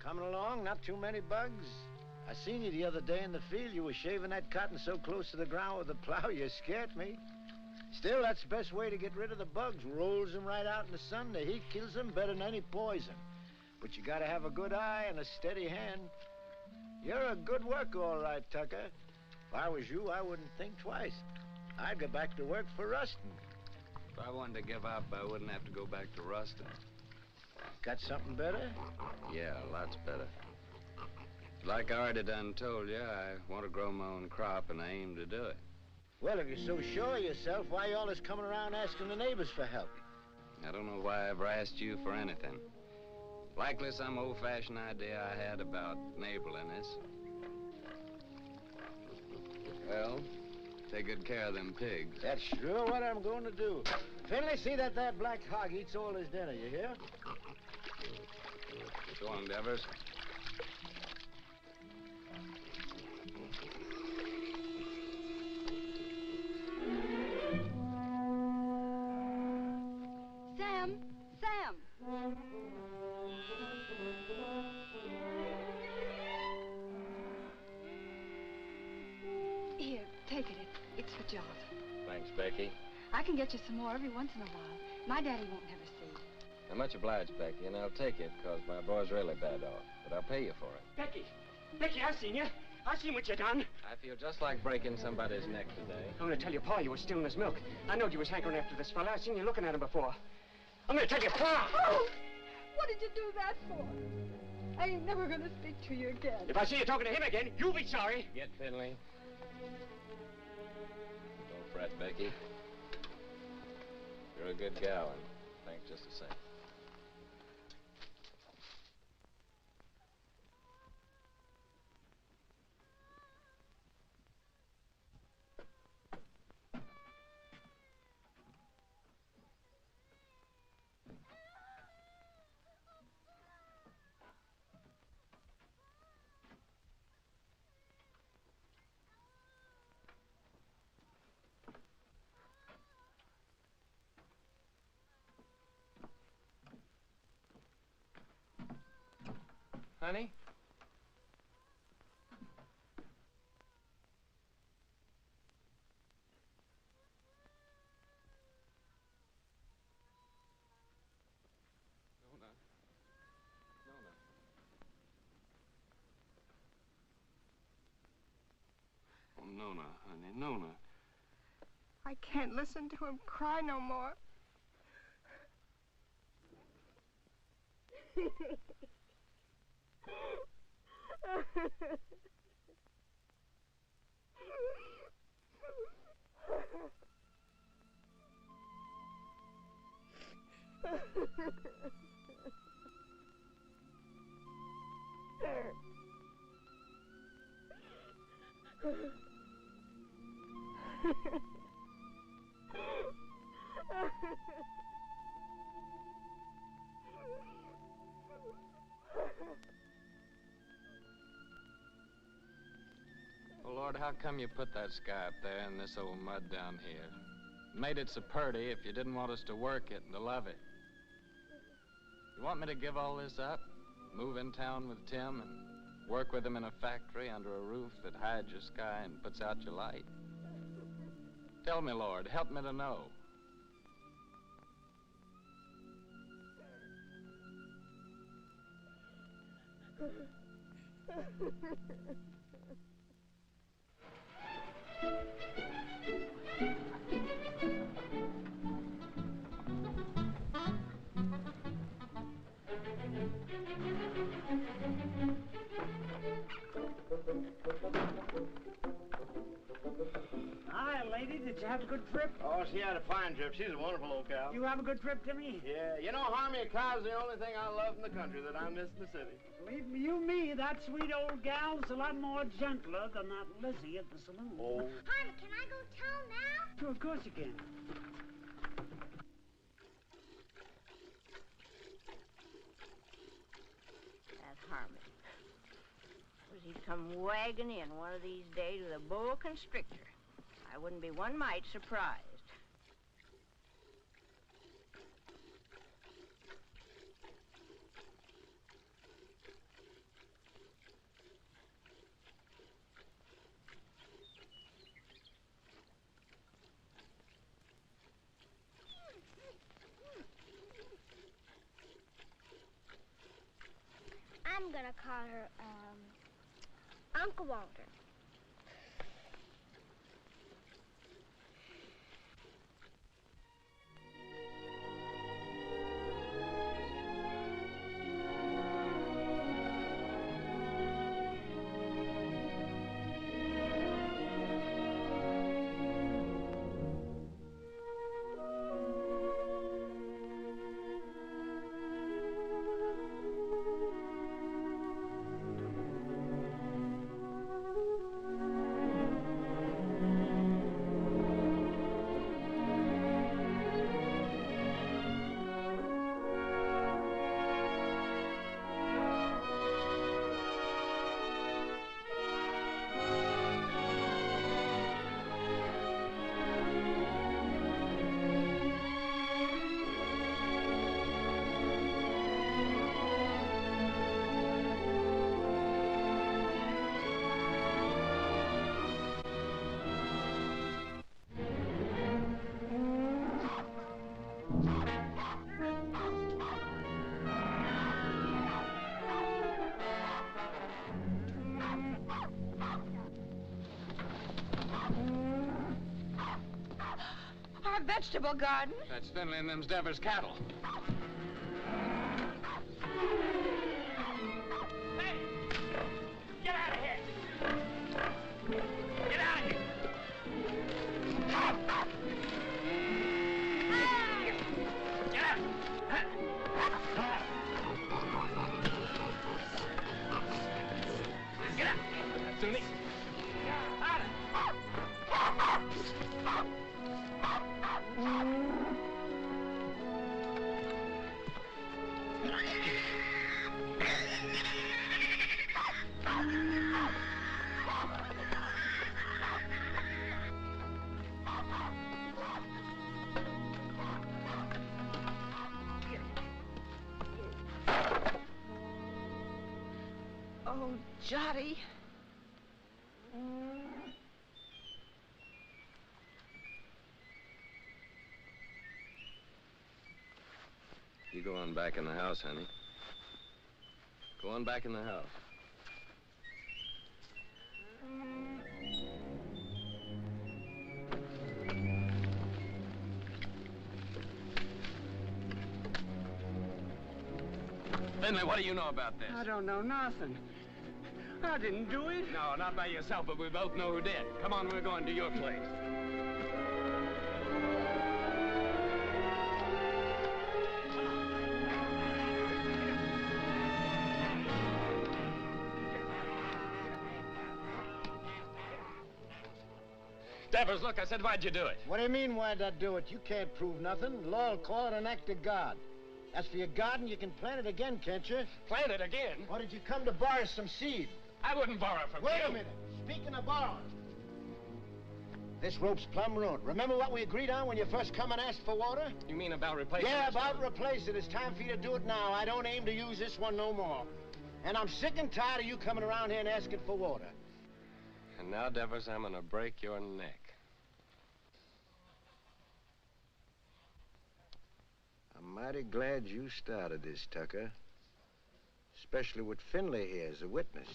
Coming along, not too many bugs? I seen you the other day in the field. You were shaving that cotton so close to the ground with the plow, you scared me. Still, that's the best way to get rid of the bugs. Rolls them right out in the sun. The heat kills them better than any poison. But you gotta have a good eye and a steady hand. You're a good worker, all right, Tucker. If I was you, I wouldn't think twice. I'd go back to work for Ruston. If I wanted to give up, I wouldn't have to go back to Ruston. Got something better? Yeah, lots better. Like I already done told you, I want to grow my own crop, and I aim to do it. Well, if you're so sure of yourself, why you always coming around asking the neighbors for help? I don't know why I ever asked you for anything. Likely some old-fashioned idea I had about neighborliness. Well, take good care of them pigs. That's sure what I'm going to do. Finley, see that black hog eats all his dinner, you hear? So long, Devers. Sam! Sam! Here, take it. It's for John. Thanks, Becky. I can get you some more every once in a while. My daddy won't never see. I'm much obliged, Becky, and I'll take it, because my boy's really bad off. But I'll pay you for it. Becky! Becky, I've seen you. I've seen what you done. I feel just like breaking somebody's neck today. I'm going to tell your pa you was stealing his milk. I knowed you was hankering after this fella. I've seen you looking at him before. I'm going to tell your pa! Oh! What did you do that for? I ain't never going to speak to you again. If I see you talking to him again, you'll be sorry. Get Finley. Don't fret, Becky. You're a good gal, and thanks just the same. Honey? Nona, honey, Nona. I can't listen to him cry no more. Well, Lord, how come you put that sky up there and this old mud down here? Made it so purty if you didn't want us to work it and to love it. You want me to give all this up? Move in town with Tim and work with him in a factory under a roof that hides your sky and puts out your light? Tell me, Lord, help me to know. Hi, lady. Did you have a good trip? Oh, she had a fine trip. She's a wonderful old cow. You have a good trip, Timmy? Yeah, you know, Harmy, a cow's the only thing I love in the country that I miss in the city. Believe me, that sweet old gal's a lot more gentler than that Lizzie at the saloon. Oh. Harmy, can I go tell now? Sure, of course you can. That Harmon. Suppose he'd come wagging in one of these days with a boa constrictor. I wouldn't be one mite surprised. I'm gonna call her, Uncle Walter. Our vegetable garden? That's Finley and them's Devers cattle. Get out of here! Get out of here! Get out! Get out! Sunni! Oh, Jotty. You go on back in the house, honey. Go on back in the house. Finley, what do you know about this? I don't know nothing. I didn't do it. No, not by yourself, but we both know who did. Come on, we're going to your place. Devers, look, I said, why'd you do it? What do you mean, why'd I do it? You can't prove nothing. Law will call it an act of God. As for your garden, you can plant it again, can't you? Plant it again? Or did you come to borrow some seed? I wouldn't borrow from you. Wait a minute. Speaking of borrowing. This rope's plumb ruined. Remember what we agreed on when you first come and asked for water? You mean about replacing Yeah, it? about replace it. It's time for you to do it now. I don't aim to use this one no more. And I'm sick and tired of you coming around here and asking for water. And now, Devers, I'm gonna break your neck. I'm mighty glad you started this, Tucker. Especially with Finley here as a witness.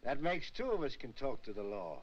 That makes two of us can talk to the law.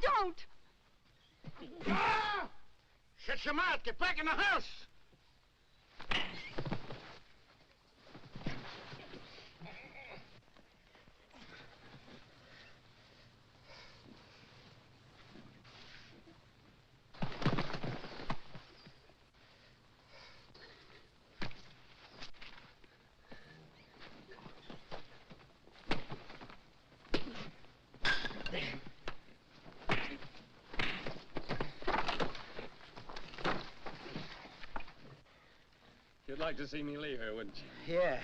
Don't! Ah! Shut your mouth. Get back in the house. You'd like to see me leave her, wouldn't you? Yeah.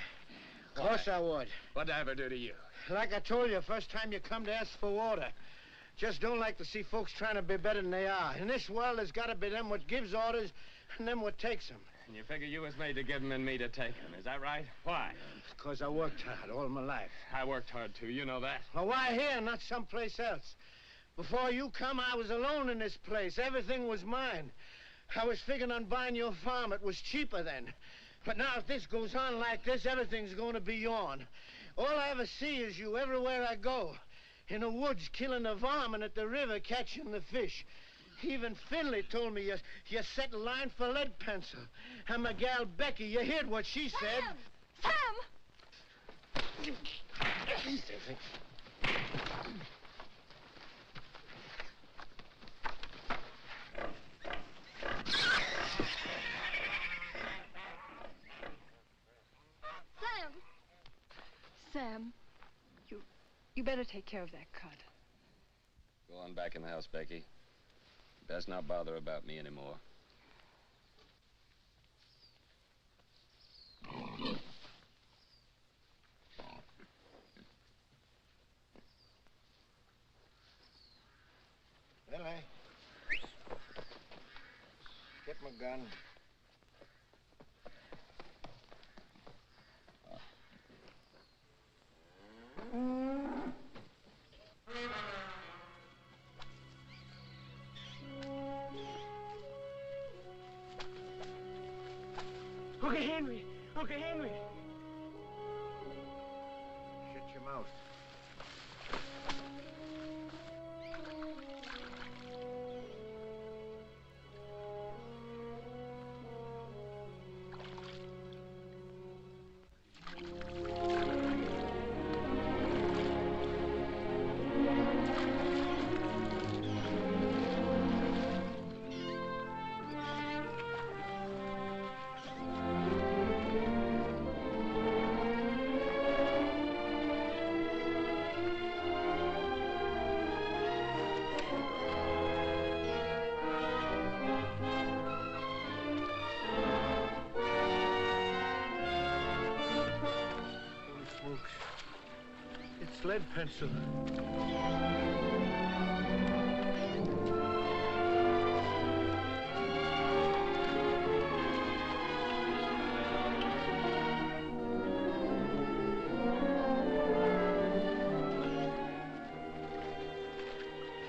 Of course I would. What'd I ever do to you? Like I told you, first time you come to ask for water. Just don't like to see folks trying to be better than they are. In this world, there's got to be them what gives orders and them what takes them. And you figure you was made to give them and me to take them. Is that right? Why? Because I worked hard all my life. I worked hard, too. You know that. Well, why here, not someplace else? Before you come, I was alone in this place. Everything was mine. I was figuring on buying your farm. It was cheaper then. But now if this goes on like this, everything's going to be yourn. All I ever see is you everywhere I go. In the woods killing the varmint, at the river catching the fish. Even Finley told me you set line for lead pencil. And my gal Becky, you heard what she said. Sam! Sam, you better take care of that cut. Go on back in the house, Becky. Best not bother about me anymore. Billy. Get my gun. Uncle Henry! Uncle Henry! Shut your mouth. It's lead pencil.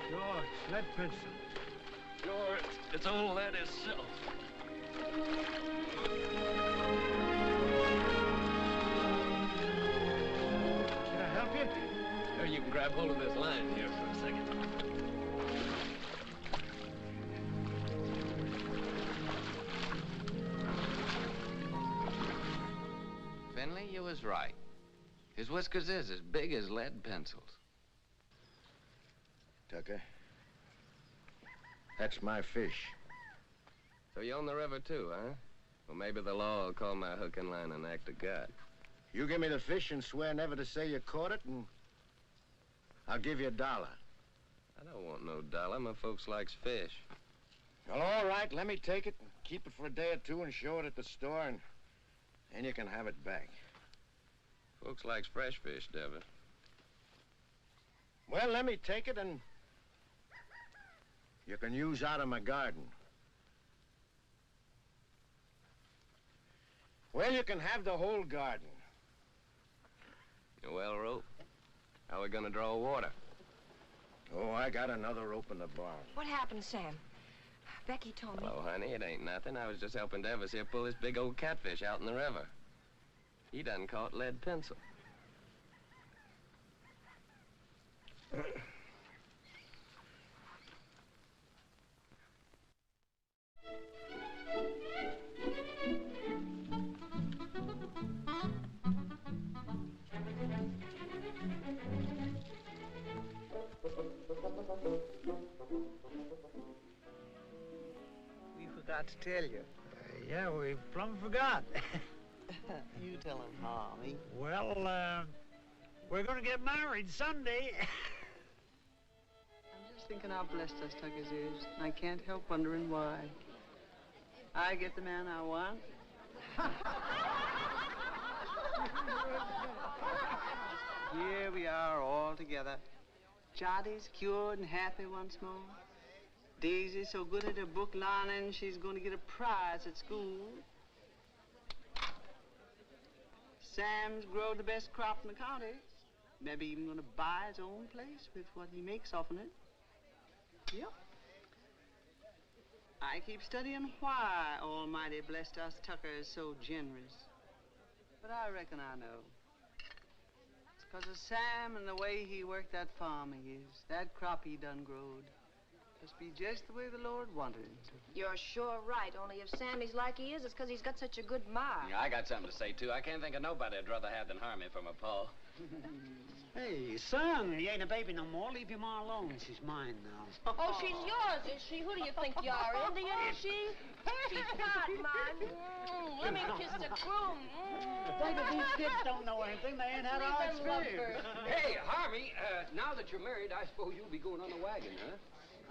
Sure, it's lead pencil. Sure, it's old lead itself. Can I help you? Here, you can grab hold of this line here for a second. Finley, you was right. His whiskers is as big as lead pencils. Tucker, that's my fish. So you own the river too, huh? Well, maybe the law will call my hook and line an act of God. You give me the fish and swear never to say you caught it, and I'll give you $1. I don't want no dollar. My folks likes fish. Well, all right, let me take it and keep it for a day or two and show it at the store, and then you can have it back. Folks likes fresh fish, Dever. Well, let me take it, and you can use out of my garden. Well, you can have the whole garden. Well, Rope, how are we gonna draw water? Oh, I got another rope in the barn. What happened, Sam? Becky told me. Hello, honey, it ain't nothing. I was just helping Devers here pull this big old catfish out in the river. He done caught lead pencil. We forgot to tell you. Yeah, we plumb forgot. You tell him, Harmy. Well, we're gonna get married Sunday. I'm just thinking how blessed us Tuckers is, and I can't help wondering why. I get the man I want. Here we are all together. Jotty's cured and happy once more. Daisy's so good at her book learning, she's going to get a prize at school. Sam's grown the best crop in the county. Maybe even going to buy his own place with what he makes off of it. Yep. I keep studying why Almighty blessed us Tuckers so generous. But I reckon I know. It's 'cause of Sam and the way he worked that farm of his. That crop he done growed. Must be just the way the Lord wanted it to. You're sure right, only if Sammy's like he is, it's 'cause he's got such a good ma. Yeah, I got something to say, too. I can't think of nobody I'd rather have than Harmy for my pa. Hey, son, you ain't a baby no more. Leave your ma alone. She's mine now. Oh, she's yours, is she? Who do you think you are, Indian, is she? She's not mine. Let me kiss the groom. Think if these kids don't know anything, they ain't had our experience. Hey, Harmy, now that you're married, I suppose you'll be going on the wagon, huh?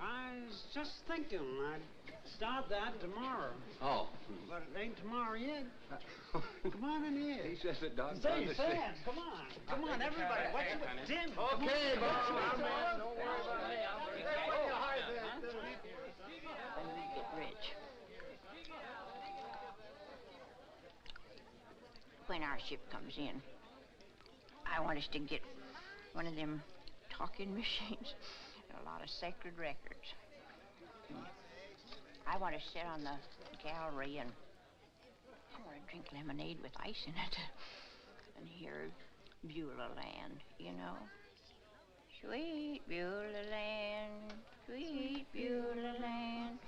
I was just thinking I'd start that tomorrow. Oh. But it ain't tomorrow yet. Come on in here. He says it, Doc. Say, Sam, come on. Come on, everybody. What's it? Tim. Okay, boss. Don't worry about me. When we get rich. When our ship comes in, I want us to get one of them talking machines and a lot of sacred records. I want to sit on the gallery and I want to drink lemonade with ice in it and hear Beulah Land, you know. Sweet Beulah Land, sweet Beulah Land,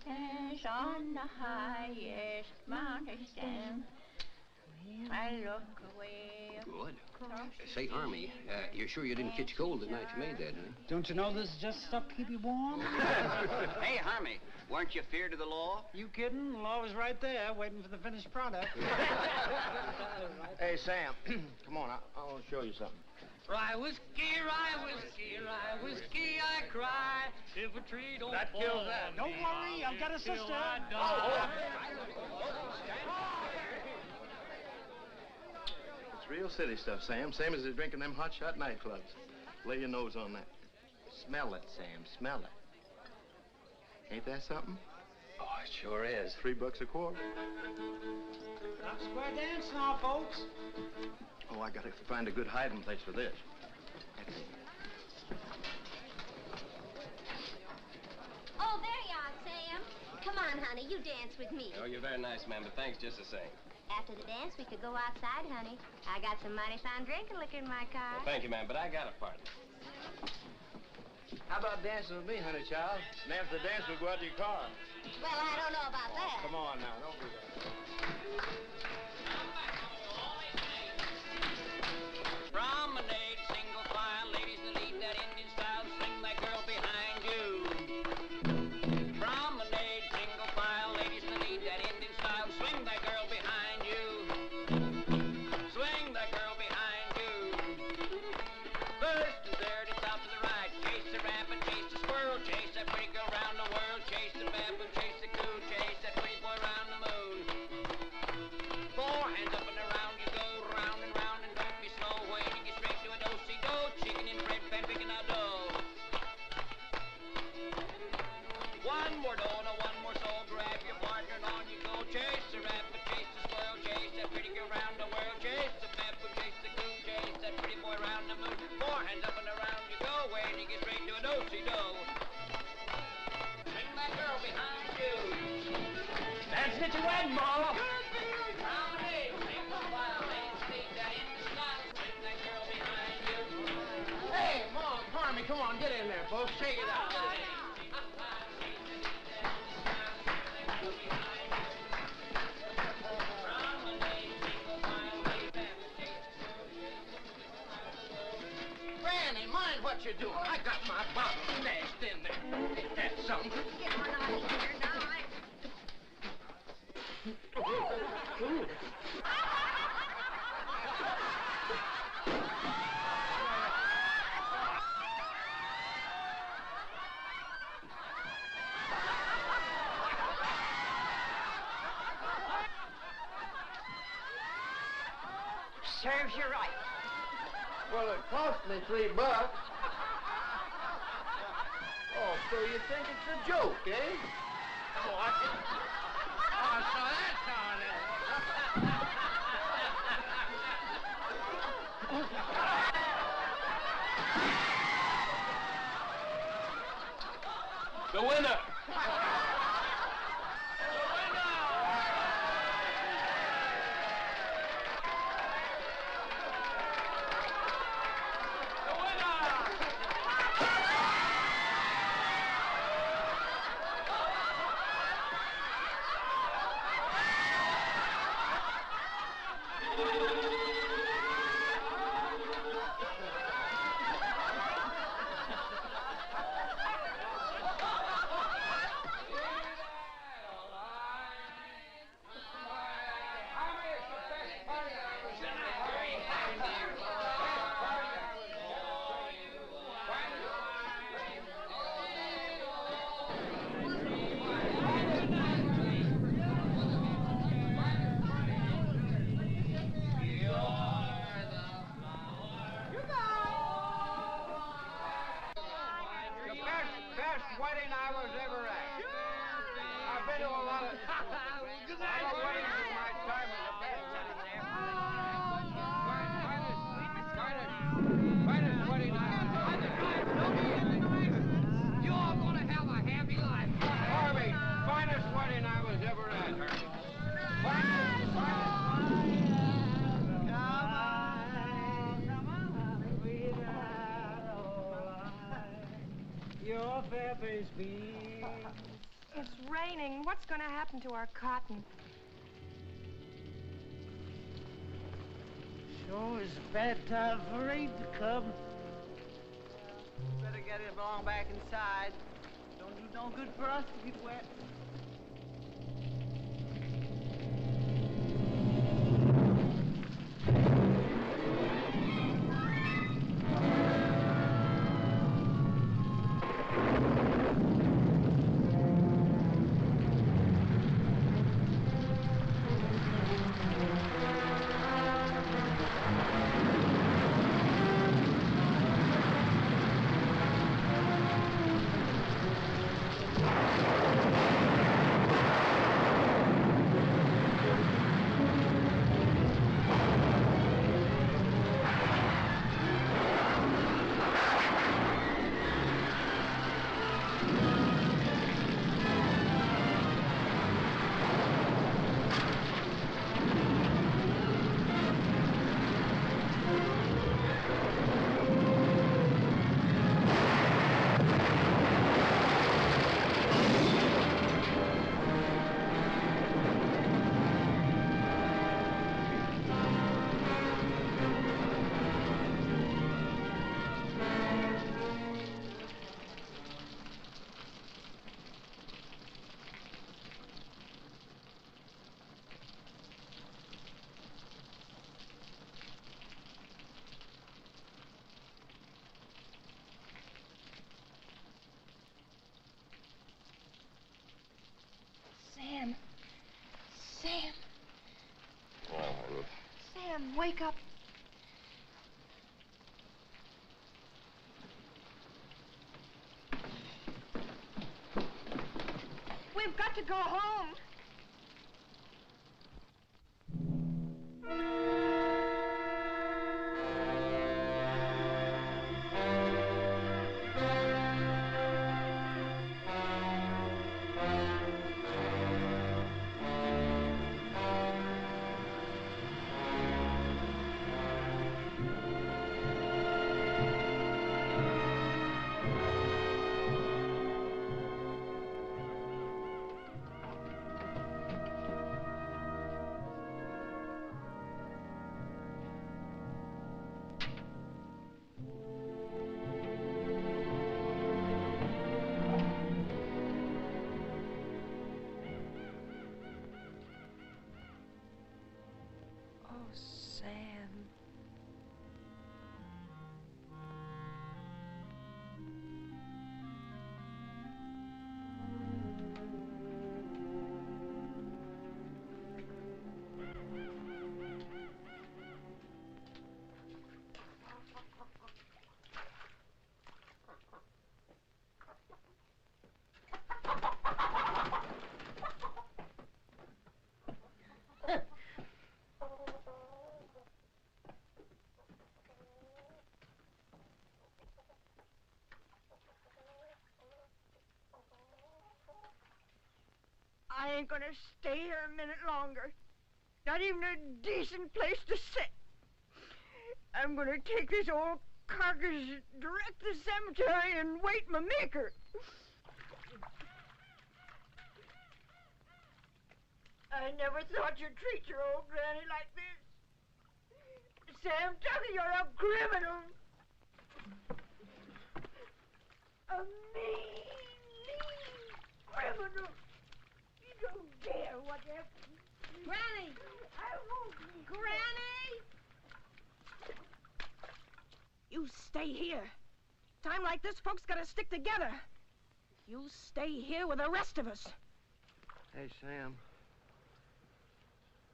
as on the highest mountain stand. I look away. Good. Say, Harmy, you're sure you didn't catch cold the night you made that, huh? Don't you know this is just stuff to keep you warm? Hey, Harmy, weren't you feared of the law? You kidding? The law was right there, waiting for the finished product. Hey, Sam, come on. I want to show you something. Rye whiskey, rye whiskey, rye whiskey, I cry if a tree don't That fall kills that. on Don't me, worry, I've got a till sister. I die. It's real city stuff, Sam. Same as they're drinking them hot shot nightclubs. Lay your nose on that. Smell it, Sam. Smell it. Ain't that something? Oh, it sure is. $3 a quart. Not square dance now, folks. Oh, I gotta find a good hiding place for this. Oh, there you are, Sam. Come on, honey, you dance with me. Oh, you're very nice, ma'am, but thanks just the same. After the dance, we could go outside, honey. I got some mighty fine drinking liquor in my car. Well, thank you, ma'am, but I got a partner. How about dancing with me, honey child? And after the dance, we'll go out to your car. Well, I don't know about that. Come on now, don't do that. Promenade, single file, ladies that lead that Indian style, swing that girl behind you. Promenade, single file, ladies that lead that Indian style, swing that girl behind you. Swing that girl behind you. First dessert, it's out to the right. Chase the rabbit, chase the squirrel, chase that pretty girl round the world, chase the baboon, chase the coon, chase that pretty boy round the moon. 4 hands up and around you go, round and round, and don't be slow. When you get straight to a do-si-do, chicken and bread pan, picking out dough. One more dough, no one more soul. Grab your partner and on you go. Chase the rabbit, chase the squirrel, chase that pretty girl round the world, chase the baboon, chase the coon, chase that pretty boy round the moon. 4 hands up and around you go. When you get straight to a do-si-do, bring that girl behind you. That's it, you win, Ma. Hey, Mom, Harmony, come on, get in there, folks. Shake it out. Granny, mind what you're doing. I got my bottle stashed in there. Ain't that something? Get on out of here now. Serves you right. Well, it cost me $3. Oh, so you think it's a joke, eh? Oh, so that's how it is. The winner! Wedding I was ever at. I've been to a lot of weddings in my time as a best. Finest wedding I was. You're gonna have a happy life. Harvey, finest wedding I was ever at, Harvey. Your fair face beams. It's raining. What's going to happen to our cotton? Sure is a bad time for rain to come. Better get it along back inside. Don't do no good for us to get wet. We've got to go home. Sam. I ain't gonna stay here a minute longer. Not even a decent place to sit. I'm gonna take this old carcass direct to the cemetery and wait my maker. I never thought you'd treat your old granny like this. Sam Tucker, you're a criminal. A mean criminal. You don't dare what happened. Granny! I won't. Granny! You stay here. Time like this, folks gotta stick together. You stay here with the rest of us. Hey, Sam.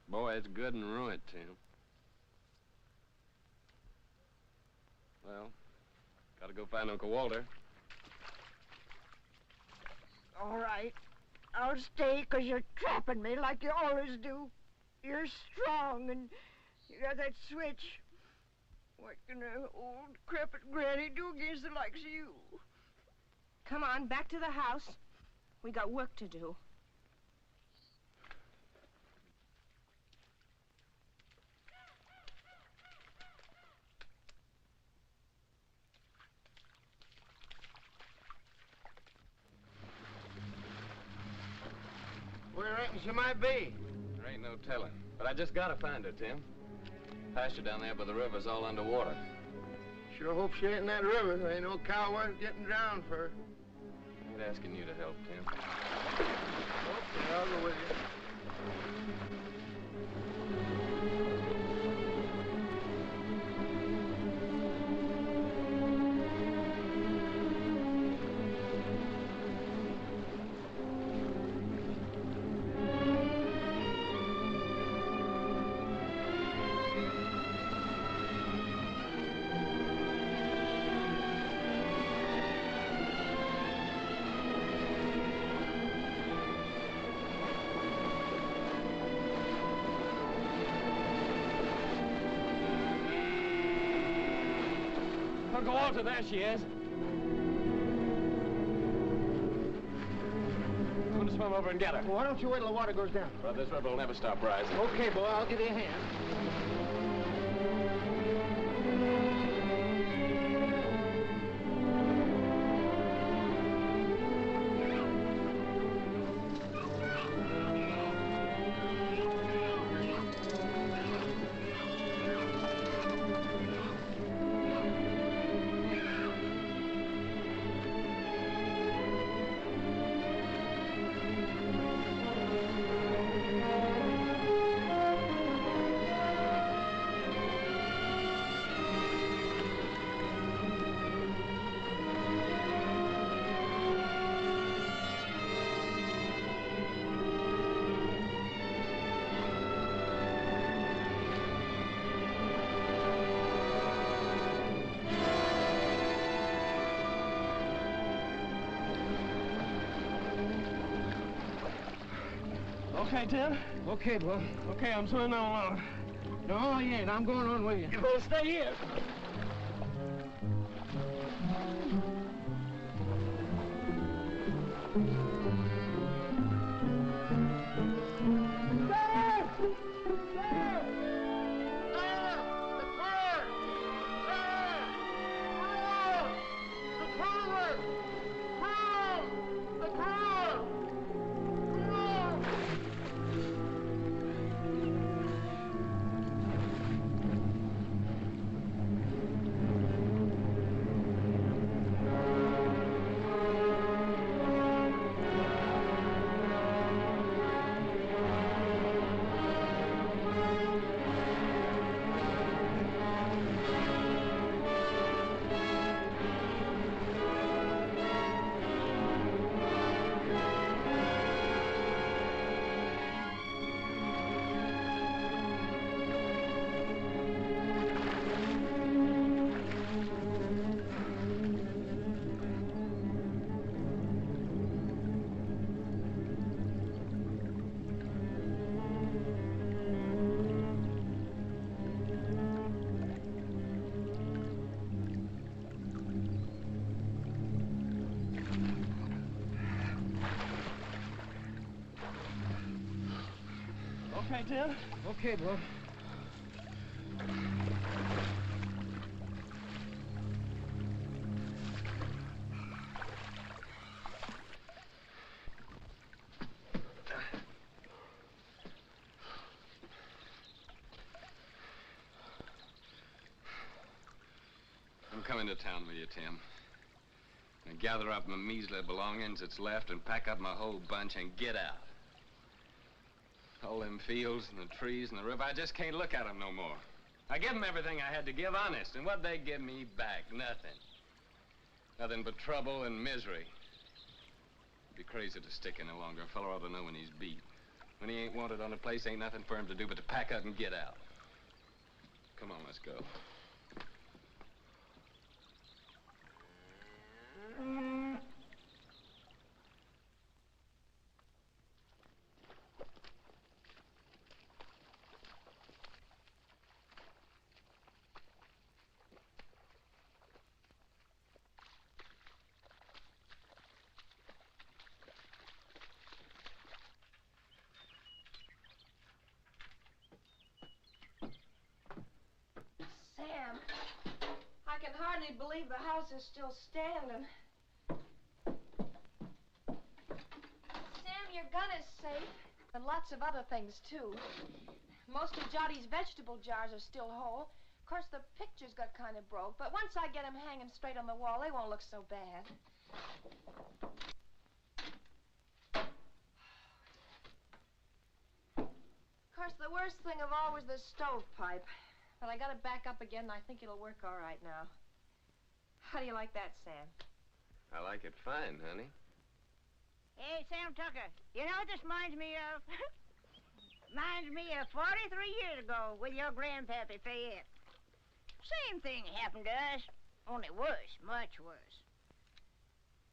Boy, it's good and ruined, Tim. Well, gotta go find Uncle Walter. All right. I'll stay 'cause you're trapping me like you always do. You're strong and you got that switch. What can an old crepit granny do against the likes of you? Come on, back to the house. We got work to do. Where reckon she might be? There ain't no telling. But I just gotta find her, Tim. Pasture down there by the river's all underwater. Sure hope she ain't in that river. There ain't no cow worth getting drowned for her. I ain't asking you to help, Tim. Okay, I'll go with you. Uncle Walter, there she is. I'm gonna swim over and get her. Well, why don't you wait till the water goes down? Well, this river will never stop rising. Okay, boy, I'll give you a hand. Okay, Tim? Okay, Bluff. Okay, I'm swimming on along. No, you ain't. I'm going on with you. You're gonna stay here. Okay, Tim? Okay, Bluff. I'm coming to town with you, Tim. And gather up my measly belongings that's left and pack up my whole bunch and get out. All them fields and the trees and the river, I just can't look at them no more. I give them everything I had to give, honest, and what'd they give me back? Nothing. Nothing but trouble and misery. It'd be crazy to stick any longer. A fellow ought to know when he's beat. When he ain't wanted on a place, ain't nothing for him to do but to pack up and get out. Come on, let's go. Sam, I can hardly believe the house is still standing. Sam, your gun is safe, and lots of other things, too. Most of Jotty's vegetable jars are still whole. Of course, the pictures got kind of broke, but once I get them hanging straight on the wall, they won't look so bad. Of course, the worst thing of all was the stovepipe. But I got it back up again, and I think it'll work all right now. How do you like that, Sam? I like it fine, honey. Hey, Sam Tucker, you know what this reminds me of? Reminds me of 43 years ago with your grandpappy Fayette. Same thing happened to us, only worse, much worse.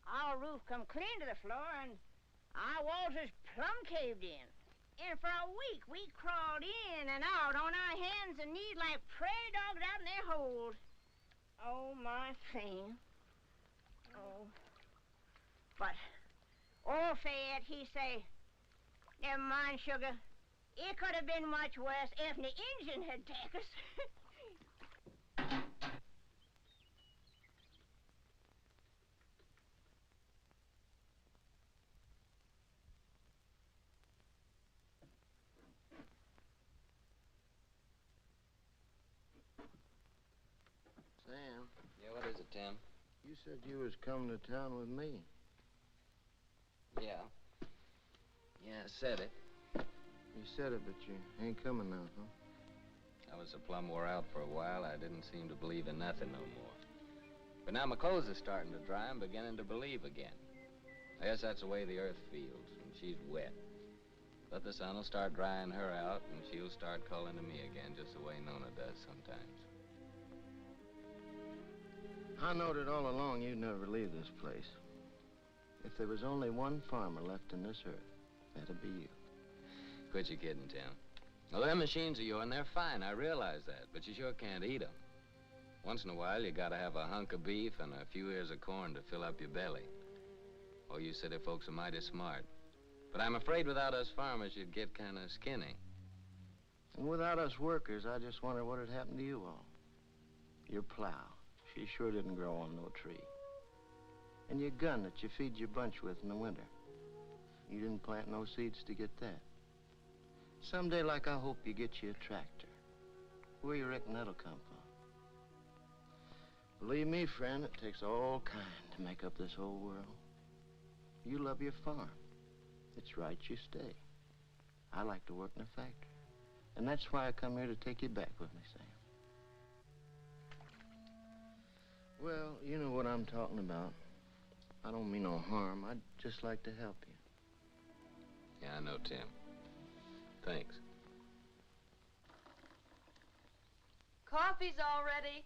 Our roof come clean to the floor, and our walls is plumb caved in. And for a week, we crawled in and out on our hands and knees like prairie dogs out in their holes. Oh, my thing. Oh. But old Fayette, he say, never mind, sugar. It could have been much worse if the engine had taken us. Sam. Yeah, what is it, Tim? You said you was coming to town with me. Yeah. Yeah, I said it. You said it, but you ain't coming now, huh? I was so plumb wore out for a while, I didn't seem to believe in nothing no more. But now my clothes are starting to dry, I'm beginning to believe again. I guess that's the way the earth feels when she's wet. But the sun will start drying her out, and she'll start calling to me again, just the way Nona does sometimes. I knowed it all along you'd never leave this place. If there was only one farmer left in this earth, that'd be you. Quit your kidding, Tim. Well, them machines of yours, they're fine, I realize that, but you sure can't eat them. Once in a while, you gotta have a hunk of beef and a few ears of corn to fill up your belly. Oh, you city folks are mighty smart. But I'm afraid without us farmers, you'd get kind of skinny. And without us workers, I just wonder what had happened to you all. Your plow. She sure didn't grow on no tree. And your gun that you feed your bunch with in the winter. You didn't plant no seeds to get that. Someday, like, I hope you get you a tractor. Where you reckon that'll come from? Believe me, friend, it takes all kind to make up this whole world. You love your farm. It's right you stay. I like to work in a factory. And that's why I come here to take you back with me, Sam. Well, you know what I'm talking about. I don't mean no harm. I'd just like to help you. Yeah, I know, Tim. Thanks. Coffee's all ready.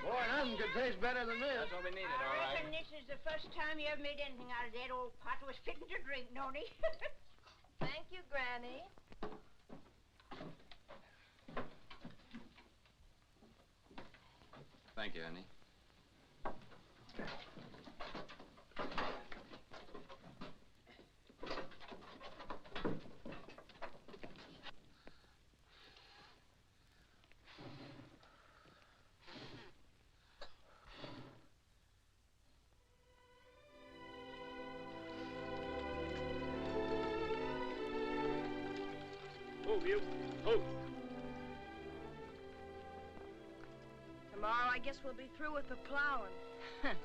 Boy, nothing could taste better than this. That's what we needed, all I right. reckon this is the first time you ever made anything out of that old pot was fitting to drink, don't he? Thank you, Granny. Thank you, honey. Move, you. Move. Tomorrow, I guess we'll be through with the plowing.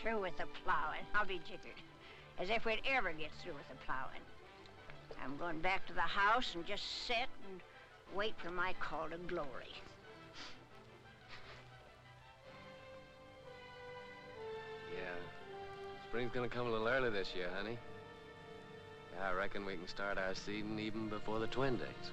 Through with the plowing. I'll be jiggered. As if we'd ever get through with the plowing. I'm going back to the house and just sit and wait for my call to glory. Yeah. Spring's gonna come a little early this year, honey. Yeah, I reckon we can start our seeding even before the twin days.